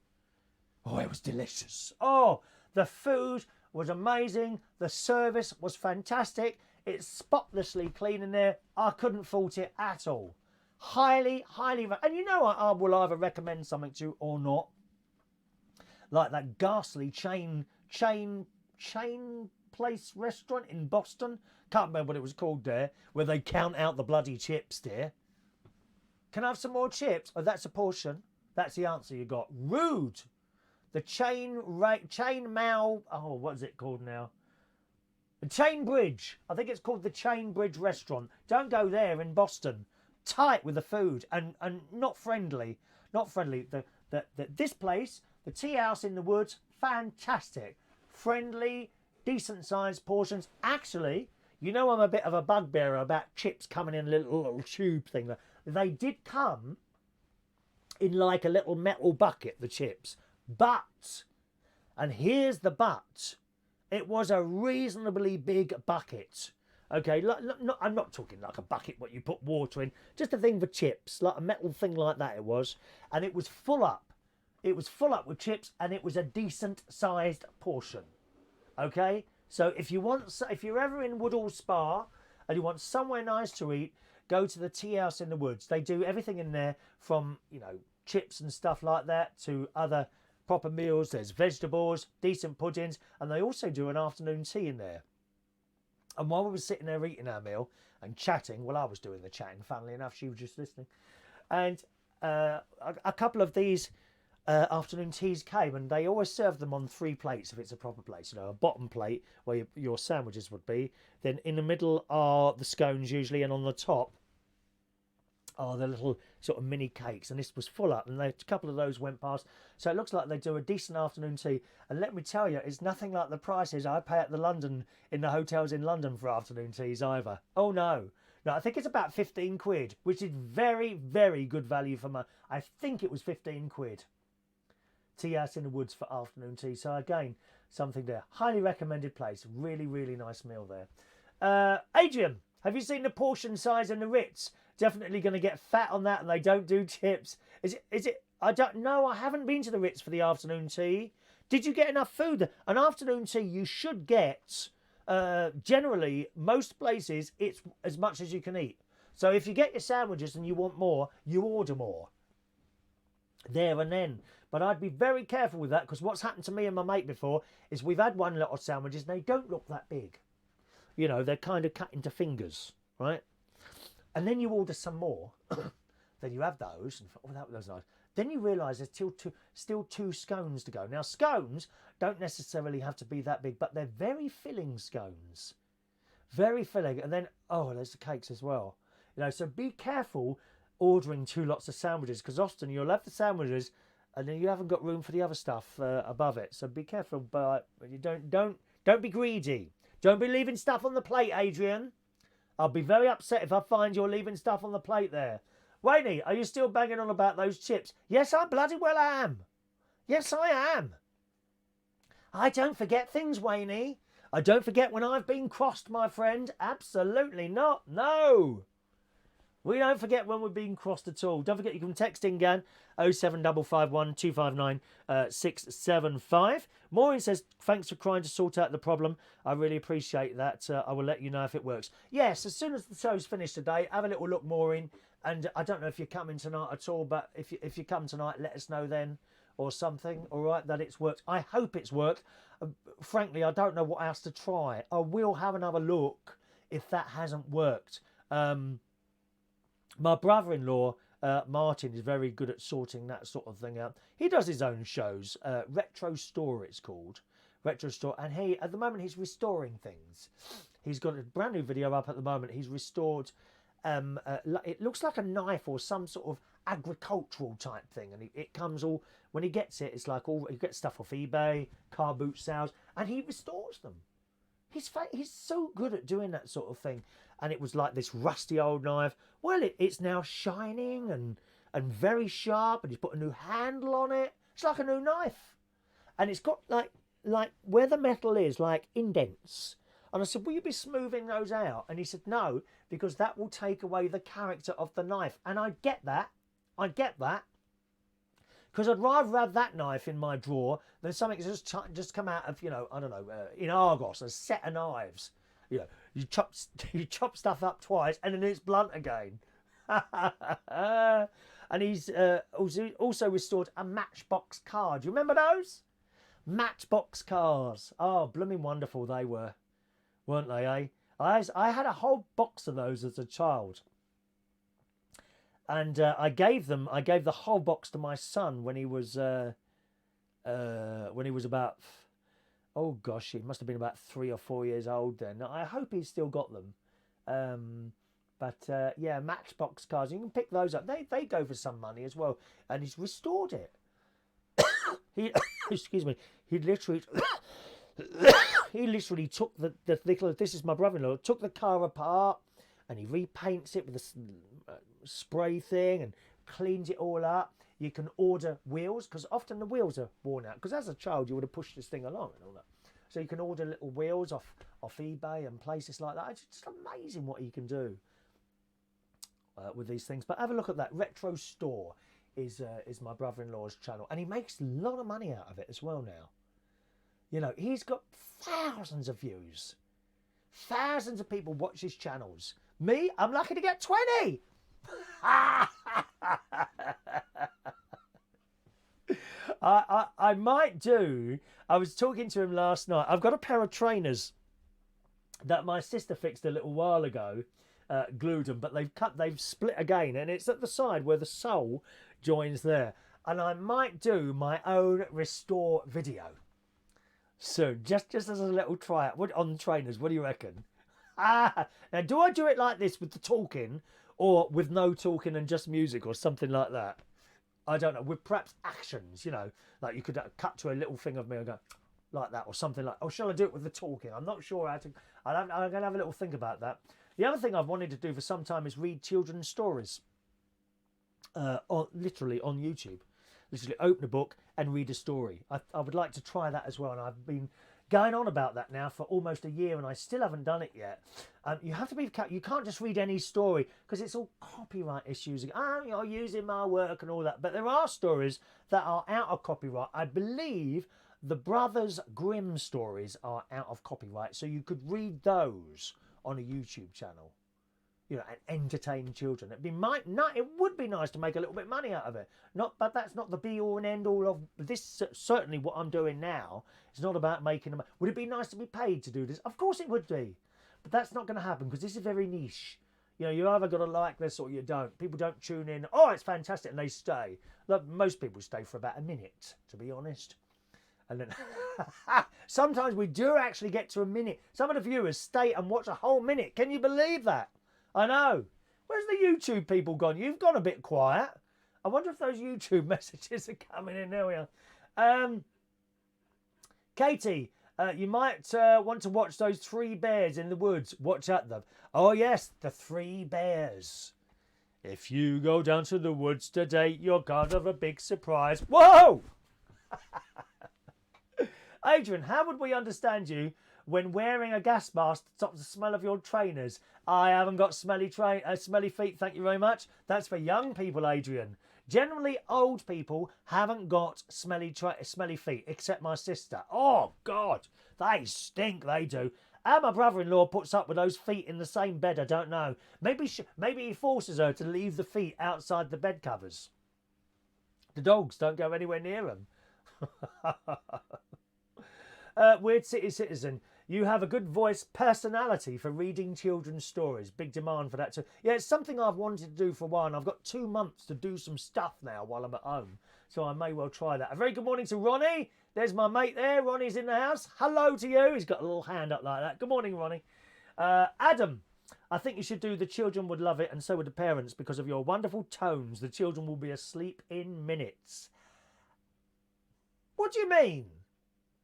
Oh, it was delicious. Oh, the food was amazing. The service was fantastic. It's spotlessly clean in there. I couldn't fault it at all. Highly, and you know I will either recommend something to you or not. Like that ghastly chain place restaurant in Boston. Can't remember what it was called there, where they count out the bloody chips there. Can I have some more chips? Oh, that's a portion. That's the answer you got. Rude. The chain Mao. Oh, what is it called now? The Chain Bridge. I think it's called the Chain Bridge Restaurant. Don't go there in Boston. Tight with the food and not friendly. Not friendly. This place, the Tea House in the Woods, fantastic. Friendly, decent sized portions. Actually, you know I'm a bit of a bugbear about chips coming in a little tube thing. They did come in like a little metal bucket, the chips. But, and here's the but, it was a reasonably big bucket. Okay, I'm not talking like a bucket what you put water in, just a thing for chips, like a metal thing like that it was. And it was full up. It was full up with chips and it was a decent sized portion. Okay, so if you're ever in Woodall Spa and you want somewhere nice to eat, go to the Tea House in the Woods. They do everything in there from, you know, chips and stuff like that to other proper meals. There's vegetables, decent puddings, and they also do an afternoon tea in there. And while we were sitting there eating our meal and chatting, well, I was doing the chatting, funnily enough, she was just listening. And a couple of these afternoon teas came, and they always serve them on 3 plates if it's a proper place. You know, a bottom plate where your sandwiches would be. Then in the middle are the scones usually, and on the top are the little sort of mini cakes. And this was full up, and a couple of those went past. So it looks like they do a decent afternoon tea. And let me tell you, it's nothing like the prices I pay at in the hotels in London for afternoon teas either. Oh no. No, I think it's about 15 quid, which is very, very good value for money. I think it was 15 quid. Tea House in the Woods for afternoon tea. So again, something there. Highly recommended place. Really, really nice meal there. Adrian, have you seen the portion size in the Ritz? Definitely going to get fat on that, and they don't do chips. Is it? I don't know. I haven't been to the Ritz for the afternoon tea. Did you get enough food? An afternoon tea you should get. Generally, most places, it's as much as you can eat. So if you get your sandwiches and you want more, you order more. There and then. But I'd be very careful with that, because what's happened to me and my mate before is we've had one lot of sandwiches and they don't look that big. You know, they're kind of cut into fingers, right? And then you order some more. Then you have those. And oh, that was nice. Then you realise there's still 2 scones to go. Now, scones don't necessarily have to be that big, but they're very filling scones. Very filling. And then, oh, there's the cakes as well. You know, so be careful ordering 2 lots of sandwiches, because often you'll have the sandwiches and then you haven't got room for the other stuff above it. So be careful, but you don't be greedy. Don't be leaving stuff on the plate, Adrian. I'll be very upset if I find you're leaving stuff on the plate there. Wayne, are you still banging on about those chips? Yes, I bloody well am. Yes, I am. I don't forget things, Wayne. I don't forget when I've been crossed, my friend. Absolutely not. No. We don't forget when we're being crossed at all. Don't forget you can text in again 07551 259 675. Maureen says, thanks for trying to sort out the problem. I really appreciate that. I will let you know if it works. Yes, as soon as the show's finished today, have a little look, Maureen. And I don't know if you're coming tonight at all, but if you come tonight, let us know then or something, all right, that it's worked. I hope it's worked. Frankly, I don't know what else to try. I will have another look if that hasn't worked. My brother-in-law, Martin, is very good at sorting that sort of thing out. He does his own shows. Retro Store, it's called. Retro Store. And at the moment, he's restoring things. He's got a brand new video up at the moment. He's restored, it looks like a knife or some sort of agricultural type thing. And it comes all, when he gets it, it's like all, he gets stuff off eBay, car boot sales, and he restores them. He's so good at doing that sort of thing. And it was like this rusty old knife. Well, it's now shining and very sharp, and he's put a new handle on it. It's like a new knife. And it's got like where the metal is, like indents. And I said, will you be smoothing those out? And he said, no, because that will take away the character of the knife. And I get that. I get that. Because I'd rather have that knife in my drawer than something that's just come out of, you know, I don't know, in Argos, a set of knives. You know, you chop stuff up twice and then it's blunt again. And he's also restored a Matchbox car. Do you remember those? Matchbox cars. Oh, blooming wonderful they were, weren't they, eh? I had a whole box of those as a child. And I gave the whole box to my son when he was about, oh gosh, he must have been about 3 or 4 years old then. I hope he's still got them. But yeah, Matchbox cars, you can pick those up. They go for some money as well. And he's restored it. Excuse me, he literally took the little, this is my brother-in-law, took the car apart and he repaints it with a spray thing and cleans it all up. You can order wheels, because often the wheels are worn out, because as a child you would have pushed this thing along and all that. So you can order little wheels off eBay and places like that. It's just amazing what you can do with these things. But have a look at that. Retro Store is my brother-in-law's channel, and he makes a lot of money out of it as well now. You know, he's got thousands of views. Thousands of people watch his channels. Me, I'm lucky to get 20. I might do. I was talking to him last night. I've got a pair of trainers that my sister fixed a little while ago, glued them, but they've split again, and it's at the side where the sole joins there. And I might do my own restore video soon, just as a little try out on trainers. What do you reckon? Now, do I do it like this with the talking, or with no talking and just music, or something like that? I don't know, with perhaps actions, you know, like you could cut to a little thing of me and go like that, or something like, or shall I do it with the talking? I'm not sure how to. I'm going to have a little think about that. The other thing I've wanted to do for some time is read children's stories, literally on YouTube. Literally open a book and read a story. I would like to try that as well, and I've been going on about that now for almost a year, and I still haven't done it yet. You have to be, you can't just read any story, because it's all copyright issues. You're using my work and all that. But there are stories that are out of copyright. I believe the Brothers Grimm stories are out of copyright, so you could read those on a YouTube channel, you know, and entertain children. It would be nice to make a little bit of money out of it. But that's not the be all and end all of this. Certainly, what I'm doing now is not about making them. Would it be nice to be paid to do this? Of course, it would be, but that's not going to happen, because this is very niche. You know, you either got to like this or you don't. People don't tune in. Oh, it's fantastic, and they stay. Look, most people stay for about a minute, to be honest. And then sometimes we do actually get to a minute. Some of the viewers stay and watch a whole minute. Can you believe that? I know. Where's the YouTube people gone? You've gone a bit quiet. I wonder if those YouTube messages are coming in. There we are. Katie, you might want to watch those 3 bears in the woods. Watch at them. Oh, yes, the 3 bears. If you go down to the woods today, you're going to have a big surprise. Whoa! Adrian, how would we understand you when wearing a gas mask to stop the smell of your trainers? I haven't got smelly feet, thank you very much. That's for young people, Adrian. Generally, old people haven't got smelly feet, except my sister. Oh, God, they stink, they do. And my brother-in-law puts up with those feet in the same bed, I don't know. Maybe he forces her to leave the feet outside the bed covers. The dogs don't go anywhere near them. Weird City Citizen, you have a good voice personality for reading children's stories. Big demand for that too. Yeah, it's something I've wanted to do for a while, and I've got 2 months to do some stuff now while I'm at home. So I may well try that. A very good morning to Ronnie. There's my mate there. Ronnie's in the house. Hello to you. He's got a little hand up like that. Good morning, Ronnie. Adam, I think you should do The Children Would Love It, and so would the parents, because of your wonderful tones. The children will be asleep in minutes. What do you mean?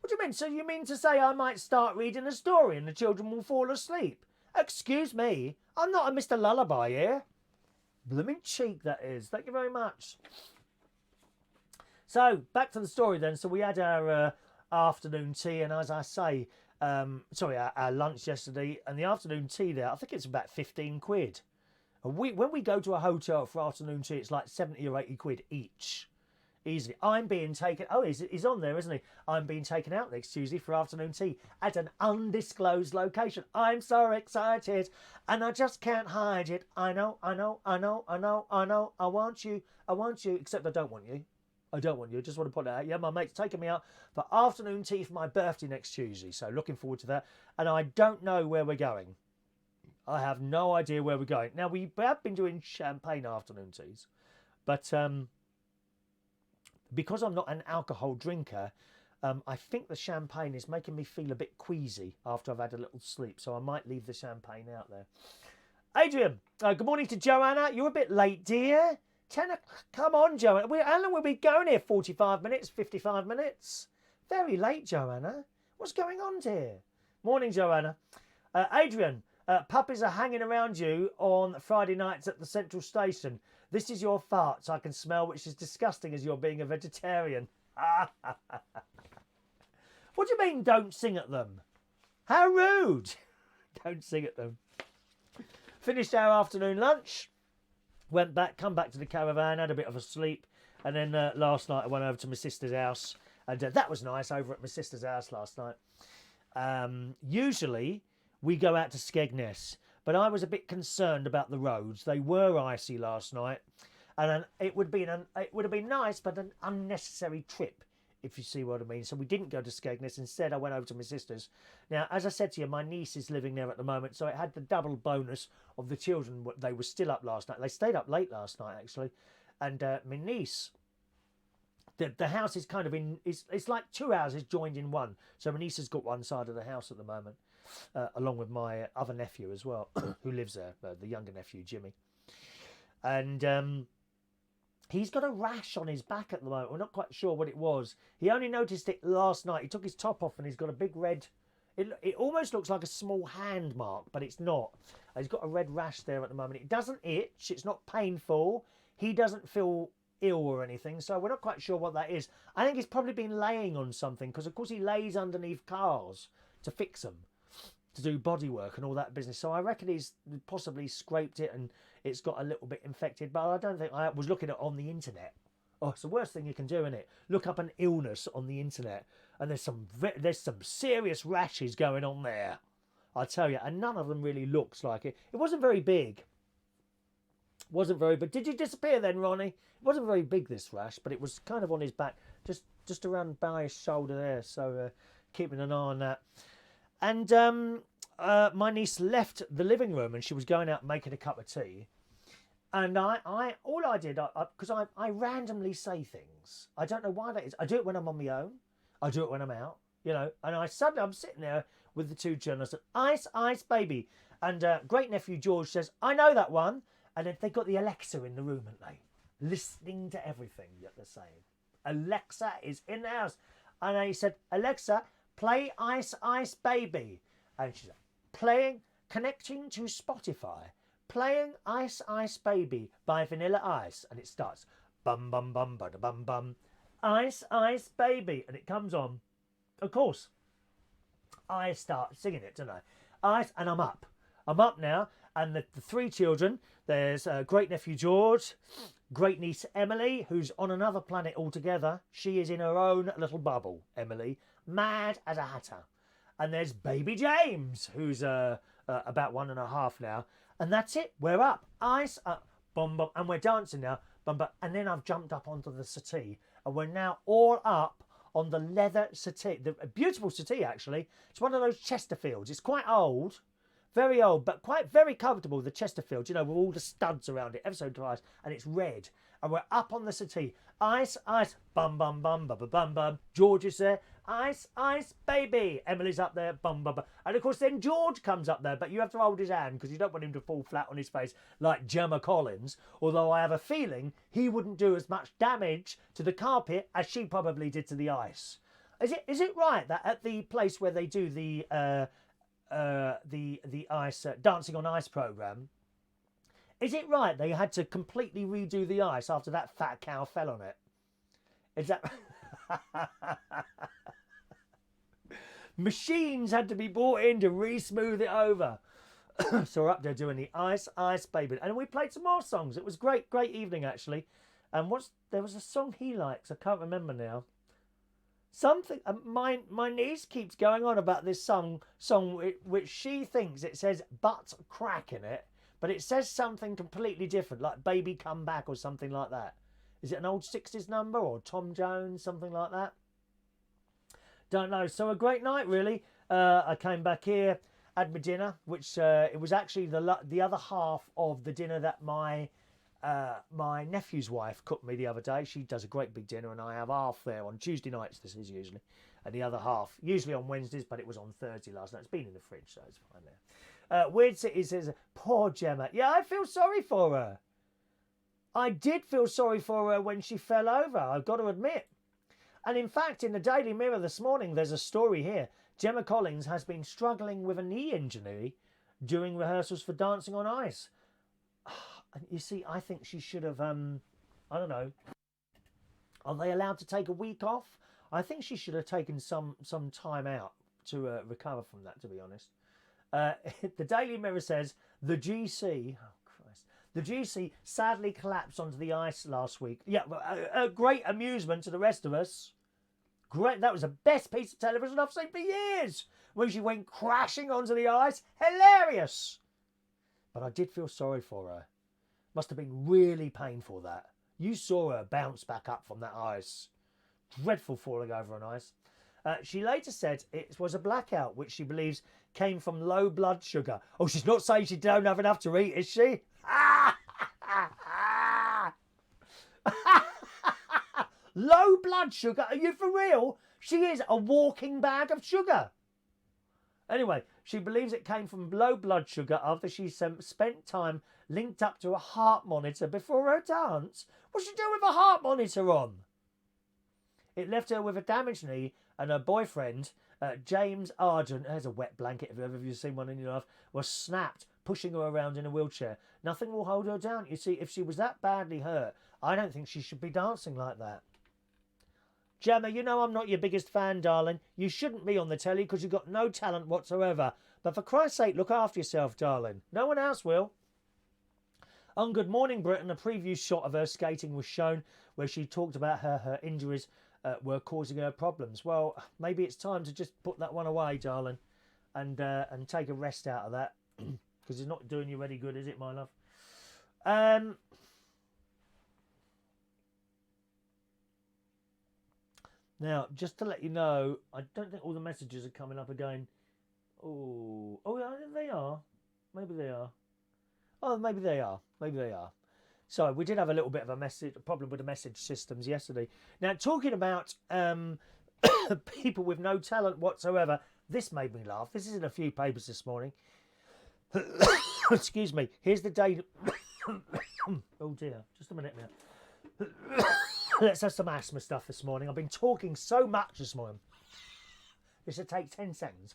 What do you mean? So you mean to say I might start reading a story and the children will fall asleep? Excuse me, I'm not a Mr. Lullaby here. Blooming cheek, that is. Thank you very much. So, back to the story then. So we had our afternoon tea, and as I say, Sorry, our lunch yesterday and the afternoon tea there. I think it's about 15 quid. And when we go to a hotel for afternoon tea, it's like 70 or 80 quid each. Easily. I'm being taken... Oh, he's on there, isn't he? I'm being taken out next Tuesday for afternoon tea at an undisclosed location. I'm so excited. And I just can't hide it. I know. I want you. Except I don't want you. I just want to put that out. Yeah, my mate's taking me out for afternoon tea for my birthday next Tuesday. So looking forward to that. And I don't know where we're going. I have no idea where we're going. Now, we have been doing champagne afternoon teas. But... because I'm not an alcohol drinker, I think the champagne is making me feel a bit queasy after I've had a little sleep, so I might leave the champagne out there. Adrian, good morning to Joanna. You're a bit late, dear. 10 o'clock. Come on, Joanna. How long will we be going here? 45 minutes? 55 minutes? Very late, Joanna. What's going on, dear? Morning, Joanna. Adrian, puppies are hanging around you on Friday nights at the Central Station. This is your farts I can smell, which is disgusting as you're being a vegetarian. What do you mean, don't sing at them? How rude. Don't sing at them. Finished our afternoon lunch. Went back, come back to the caravan, had a bit of a sleep. And then last night I went over to my sister's house. And that was nice, over at my sister's house last night. Usually we go out to Skegness. But I was a bit concerned about the roads. They were icy last night, and it would have been nice, but an unnecessary trip, if you see what I mean. So we didn't go to Skegness. Instead, I went over to my sister's. Now, as I said to you, my niece is living there at the moment, so it had the double bonus of the children. They were still up last night. They stayed up late last night, actually, and my niece. The house is kind of it's like two houses joined in one. So my niece has got one side of the house at the moment. Along with my other nephew as well, who lives there, the younger nephew, Jimmy. And he's got a rash on his back at the moment. We're not quite sure what it was. He only noticed it last night. He took his top off and he's got a big red... It almost looks like a small hand mark, but it's not. He's got a red rash there at the moment. It doesn't itch. It's not painful. He doesn't feel ill or anything, so we're not quite sure what that is. I think he's probably been laying on something, because of course he lays underneath cars to fix them, to do body work and all that business. So I reckon he's possibly scraped it and it's got a little bit infected. But I don't think... I was looking at it on the internet. Oh, it's the worst thing you can do, isn't it? Look up an illness on the internet and there's some serious rashes going on there. I tell you, and none of them really looks like it. It wasn't very big. Wasn't very big. Did you disappear then, Ronnie? It wasn't very big, this rash, but it was kind of on his back, just around by his shoulder there. So keeping an eye on that. And my niece left the living room and she was going out making a cup of tea. And all I did, because I randomly say things. I don't know why that is. I do it when I'm on my own. I do it when I'm out, And I'm sitting there with the two children. I said, "Ice, ice, baby." And great nephew George says, "I know that one." And then they got the Alexa in the room, haven't they? Listening to everything that they're saying. Alexa is in the house. And he said, "Alexa, play Ice, Ice, Baby." And she said, connecting to Spotify, playing Ice, Ice, Baby by Vanilla Ice. And it starts, bum, bum, bum, bada, bum, bum, Ice, Ice, Baby. And it comes on. Of course, I start singing it, don't I? Ice, and I'm up. I'm up now. And the three children, there's great nephew George, great niece Emily, who's on another planet altogether. She is in her own little bubble, Emily, mad as a hatter. And there's baby James, who's about 1.5 now. And that's it. We're up. Ice up. Bum, bum. And we're dancing now. Bum, bum. And then I've jumped up onto the settee. And we're now all up on the leather settee. A beautiful settee, actually. It's one of those Chesterfields. It's quite old. Very old, but very comfortable, the Chesterfield, with all the studs around it, ever so nice, and it's red. And we're up on the settee. Ice, ice, bum, bum, bum, bum, bum, bum, bum. George is there. Ice, ice, baby. Emily's up there, bum, bum, bum. And of course then George comes up there, but you have to hold his hand because you don't want him to fall flat on his face like Gemma Collins, although I have a feeling he wouldn't do as much damage to the carpet as she probably did to the ice. Is it right that at the place where they do the ice Dancing on Ice program, is it right they had to completely redo the ice after that fat cow fell on it? Is that Machines had to be brought in to re-smooth it over. So we're up there doing the Ice Ice Baby. And we played some more songs. It was great evening, actually. And there was a song he likes. I can't remember now. Something. My niece keeps going on about this song which she thinks it says butt crack in it. But it says something completely different, like Baby Come Back or something like that. Is it an old 60s number or Tom Jones, something like that? Don't know. So a great night, really. I came back here, had my dinner, which it was actually the other half of the dinner that my nephew's wife cooked me the other day. She does a great big dinner, and I have half there on Tuesday nights. This is usually, and the other half usually on Wednesdays, but it was on Thursday last night. It's been in the fridge, so it's fine there. Weird City says, "Poor Gemma." Yeah, I feel sorry for her. I did feel sorry for her when she fell over, I've got to admit. And in fact, in the Daily Mirror this morning, there's a story here. Gemma Collins has been struggling with a knee injury during rehearsals for Dancing on Ice. You see, I think she should have, I don't know. Are they allowed to take a week off? I think she should have taken some time out to recover from that, to be honest. The Daily Mirror says, the GC... The GC sadly collapsed onto the ice last week. Yeah, a great amusement to the rest of us. Great, that was the best piece of television I've seen for years. When she went crashing onto the ice. Hilarious. But I did feel sorry for her. Must have been really painful, that. You saw her bounce back up from that ice. Dreadful falling over on ice. She later said it was a blackout, which she believes came from low blood sugar. Oh, she's not saying she don't have enough to eat, is she? Low blood sugar? Are you for real? She is a walking bag of sugar. Anyway, she believes it came from low blood sugar after she spent time linked up to a heart monitor before her dance. What's she doing with a heart monitor on? It left her with a damaged knee, and her boyfriend, James Argent, has a wet blanket if ever you've seen one in your life, was snapped, pushing her around in a wheelchair. Nothing will hold her down. You see, if she was that badly hurt, I don't think she should be dancing like that. Gemma, you know I'm not your biggest fan, darling. You shouldn't be on the telly because you've got no talent whatsoever. But for Christ's sake, look after yourself, darling. No one else will. On Good Morning Britain, a preview shot of her skating was shown where she talked about her injuries were causing her problems. Well, maybe it's time to just put that one away, darling, and take a rest out of that, because it's not doing you any good, is it, my love? Now, just to let you know, I don't think all the messages are coming up again. Oh, yeah, they are. Maybe they are. Oh, maybe they are. Maybe they are. So we did have a little bit of a problem with the message systems yesterday. Now, talking about people with no talent whatsoever, this made me laugh. This is in a few papers this morning. Excuse me. Here's the day. Oh dear. Just a minute now. Let's have some asthma stuff this morning. I've been talking so much this morning. This will take 10 seconds.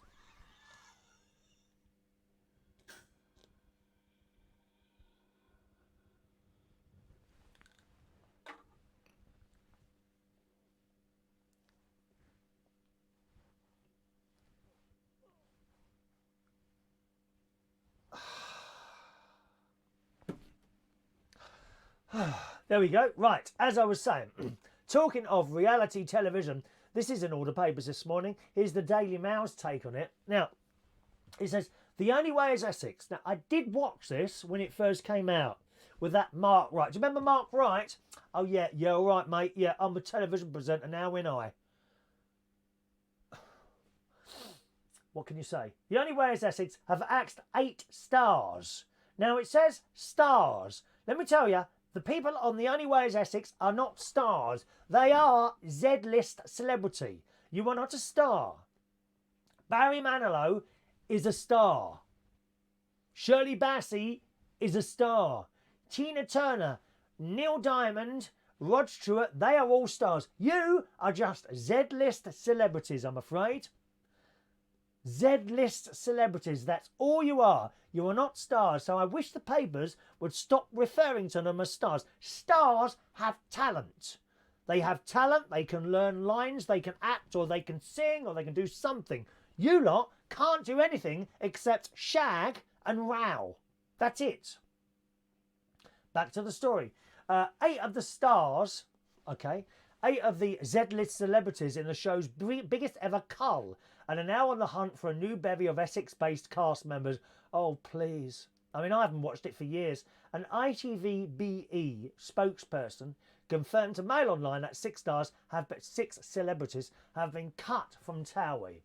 There we go. Right, as I was saying, talking of reality television, this is in all the papers this morning. Here's the Daily Mail's take on it. Now, it says, The Only Way is Essex. Now, I did watch this when it first came out with that Mark Wright. Do you remember Mark Wright? Oh, yeah, all right, mate. Yeah, I'm a television presenter now, ain't I? What can you say? The Only Way is Essex have axed 8 stars. Now, it says stars. Let me tell you, the people on The Only Way is Essex are not stars. They are Z-list celebrity. You are not a star. Barry Manilow is a star. Shirley Bassey is a star. Tina Turner, Neil Diamond, Rod Stewart, they are all stars. You are just Z-list celebrities, I'm afraid. Z-list celebrities, that's all you are. You are not stars, so I wish the papers would stop referring to them as stars. Stars have talent. They have talent, they can learn lines, they can act, or they can sing, or they can do something. You lot can't do anything except shag and row. That's it. Back to the story. 8 of the stars, okay, 8 of the Z-list celebrities in the show's biggest ever cull and are now on the hunt for a new bevy of Essex-based cast members. Oh, please. I mean, I haven't watched it for years. An ITV-BE spokesperson confirmed to Mail Online that 6 celebrities have been cut from Towie,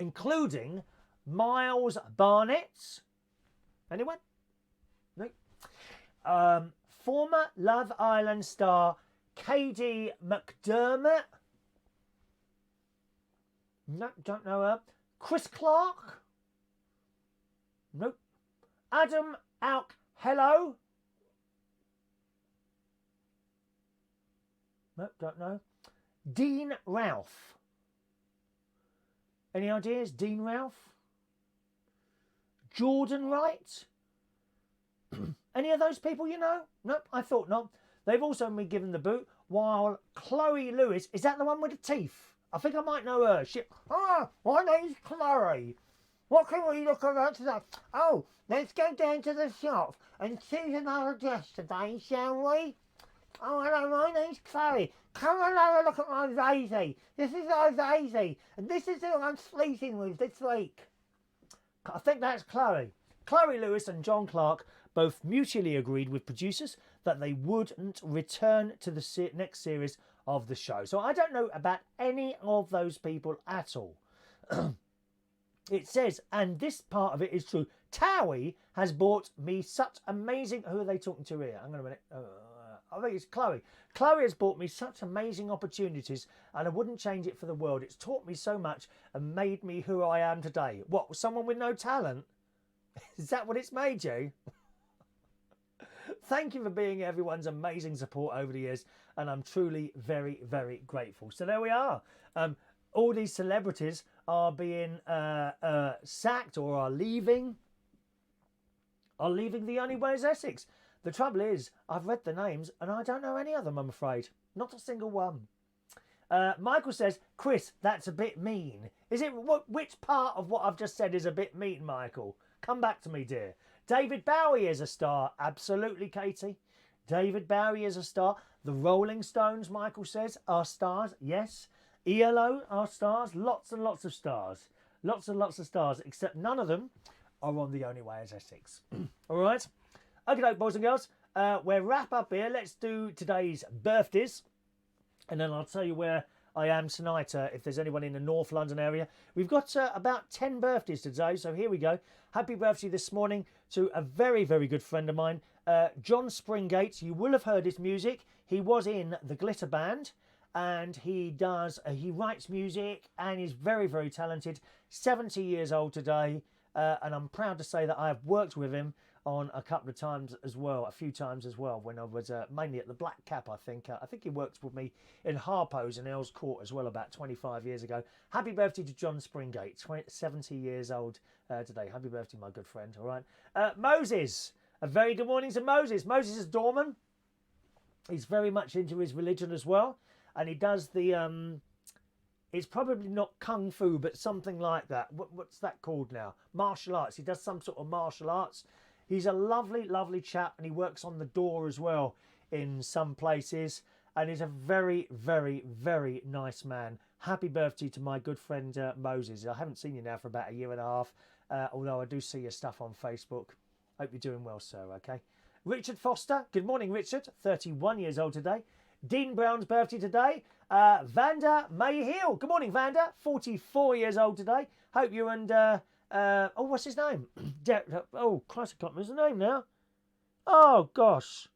including Miles Barnett. Anyone? No. Former Love Island star Katie McDermott. No, don't know her. Chris Clark. Nope. Adam Alk. Hello. Nope, don't know. Dean Ralph. Any ideas? Dean Ralph? Jordan Wright? Any of those people you know? Nope, I thought not. They've also been given the boot, while Chloe Lewis, is that the one with the teeth? I think I might know her. My name's Chloe. What can we look around today? Oh, let's go down to the shop and choose another dress today, shall we? Oh, hello, my name's Chloe. Come and have a look at my Daisy. This is our Daisy, and this is who I'm sleeping with this week. I think that's Chloe. Chloe Lewis and John Clark both mutually agreed with producers that they wouldn't return to the next series of the show. So I don't know about any of those people at all. It says, and this part of it is true, Towie has brought me such amazing... Who are they talking to here? Hang on a minute. I think it's Chloe. Chloe has brought me such amazing opportunities and I wouldn't change it for the world. It's taught me so much and made me who I am today. What, someone with no talent? Is that what it's made you? Thank you for being everyone's amazing support over the years, and I'm truly very, very grateful. So there we are. All these celebrities are being sacked or are leaving the Only Way is Essex. The trouble is, I've read the names and I don't know any of them, I'm afraid. Not a single one. Michael says, Chris, that's a bit mean. Is it? Which part of what I've just said is a bit mean, Michael? Come back to me, dear. David Bowie is a star. Absolutely, Katie. David Bowie is a star. The Rolling Stones, Michael says, are stars. Yes. ELO are stars. Lots and lots of stars. Lots and lots of stars, except none of them are on The Only Way is Essex. All right. Okay, boys and girls. We'll wrap up here. Let's do today's birthdays. And then I'll tell you where I am tonight, if there's anyone in the North London area. We've got about 10 birthdays today, so here we go. Happy birthday this morning to a very, very good friend of mine, John Springate. You will have heard his music. He was in the Glitter Band, and he writes music, and he's very, very talented. 70 years old today, and I'm proud to say that I have worked with him on a couple of times as well, a few times as well, when I was mainly at the Black Cap, I think. I think he worked with me in Harpo's in Earls Court as well about 25 years ago. Happy birthday to John Springate, 70 years old today. Happy birthday, my good friend, all right? Moses, a very good morning to Moses. Moses is doorman. He's very much into his religion as well, and he does the... it's probably not Kung Fu, but something like that. What's that called now? Martial arts. He does some sort of martial arts. He's a lovely, lovely chap, and he works on the door as well in some places. And he's a very, very, very nice man. Happy birthday to my good friend Moses. I haven't seen you now for about a year and a half, although I do see your stuff on Facebook. Hope you're doing well, sir, okay? Richard Foster. Good morning, Richard. 31 years old today. Dean Brown's birthday today. Vaunda Mayhill. Good morning, Vaunda. 44 years old today. Hope you and... what's his name? Oh, Christ, I can't remember his name now. Oh, gosh.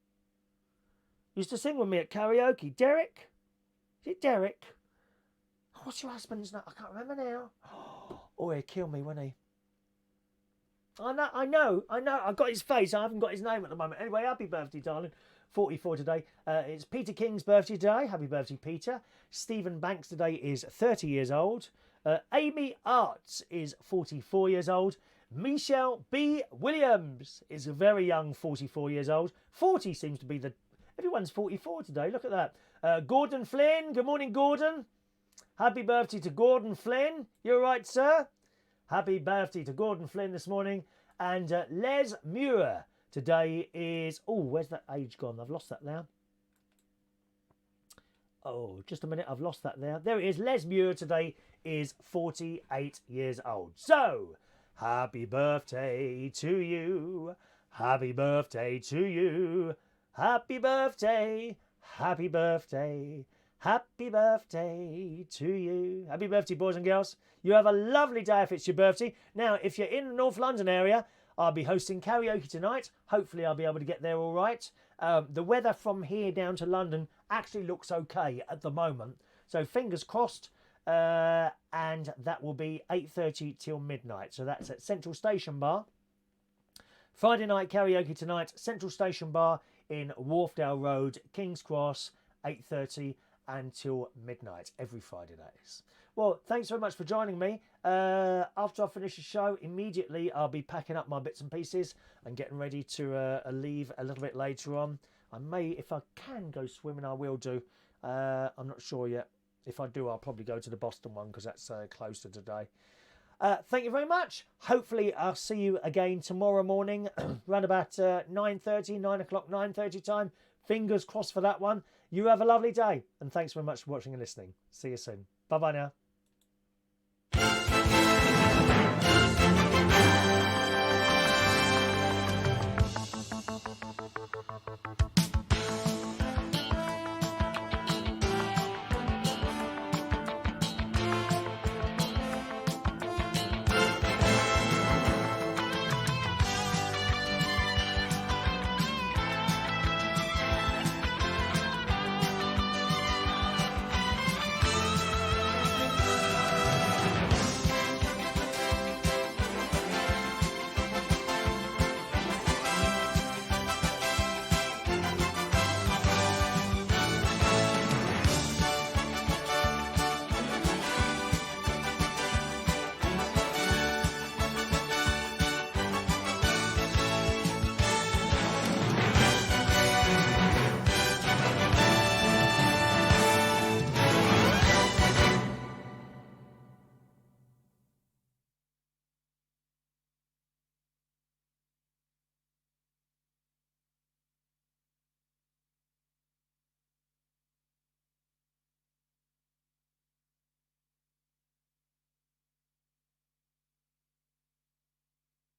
Used to sing with me at karaoke. Derek? Is it Derek? What's your husband's name? I can't remember now. Oh, he'd kill me, wouldn't he? I know. I've got his face. I haven't got his name at the moment. Anyway, happy birthday, darling. 44 today. It's Peter King's birthday today. Happy birthday, Peter. Stephen Banks today is 30 years old. Amy Arts is 44 years old. Michelle B. Williams is a very young 44 years old. 40 seems to be the... Everyone's 44 today. Look at that. Gordon Flynn. Good morning, Gordon. Happy birthday to Gordon Flynn. You're right, sir. Happy birthday to Gordon Flynn this morning. And Les Muir today is... Oh, where's that age gone? I've lost that now. Oh, just a minute. I've lost that there. There it is. Les Muir today is 48 years old. So, happy birthday to you. Happy birthday to you. Happy birthday. Happy birthday. Happy birthday to you. Happy birthday, boys and girls. You have a lovely day if it's your birthday. Now, if you're in the North London area, I'll be hosting karaoke tonight. Hopefully, I'll be able to get there all right. The weather from here down to London actually looks okay at the moment. So, fingers crossed. And that will be 8:30 till midnight. So, that's at Central Station Bar. Friday night karaoke tonight, Central Station Bar in Wharfdale Road, King's Cross, 8:30 until midnight, every Friday that is. Well, thanks very much for joining me. After I finish the show, immediately I'll be packing up my bits and pieces and getting ready to leave a little bit later on. I may, if I can go swimming, I will do. I'm not sure yet. If I do, I'll probably go to the Boston one because that's closer today. Thank you very much. Hopefully I'll see you again tomorrow morning around about 9:30, 9 o'clock, 9:30 time. Fingers crossed for that one. You have a lovely day and thanks very much for watching and listening. See you soon. Bye bye now.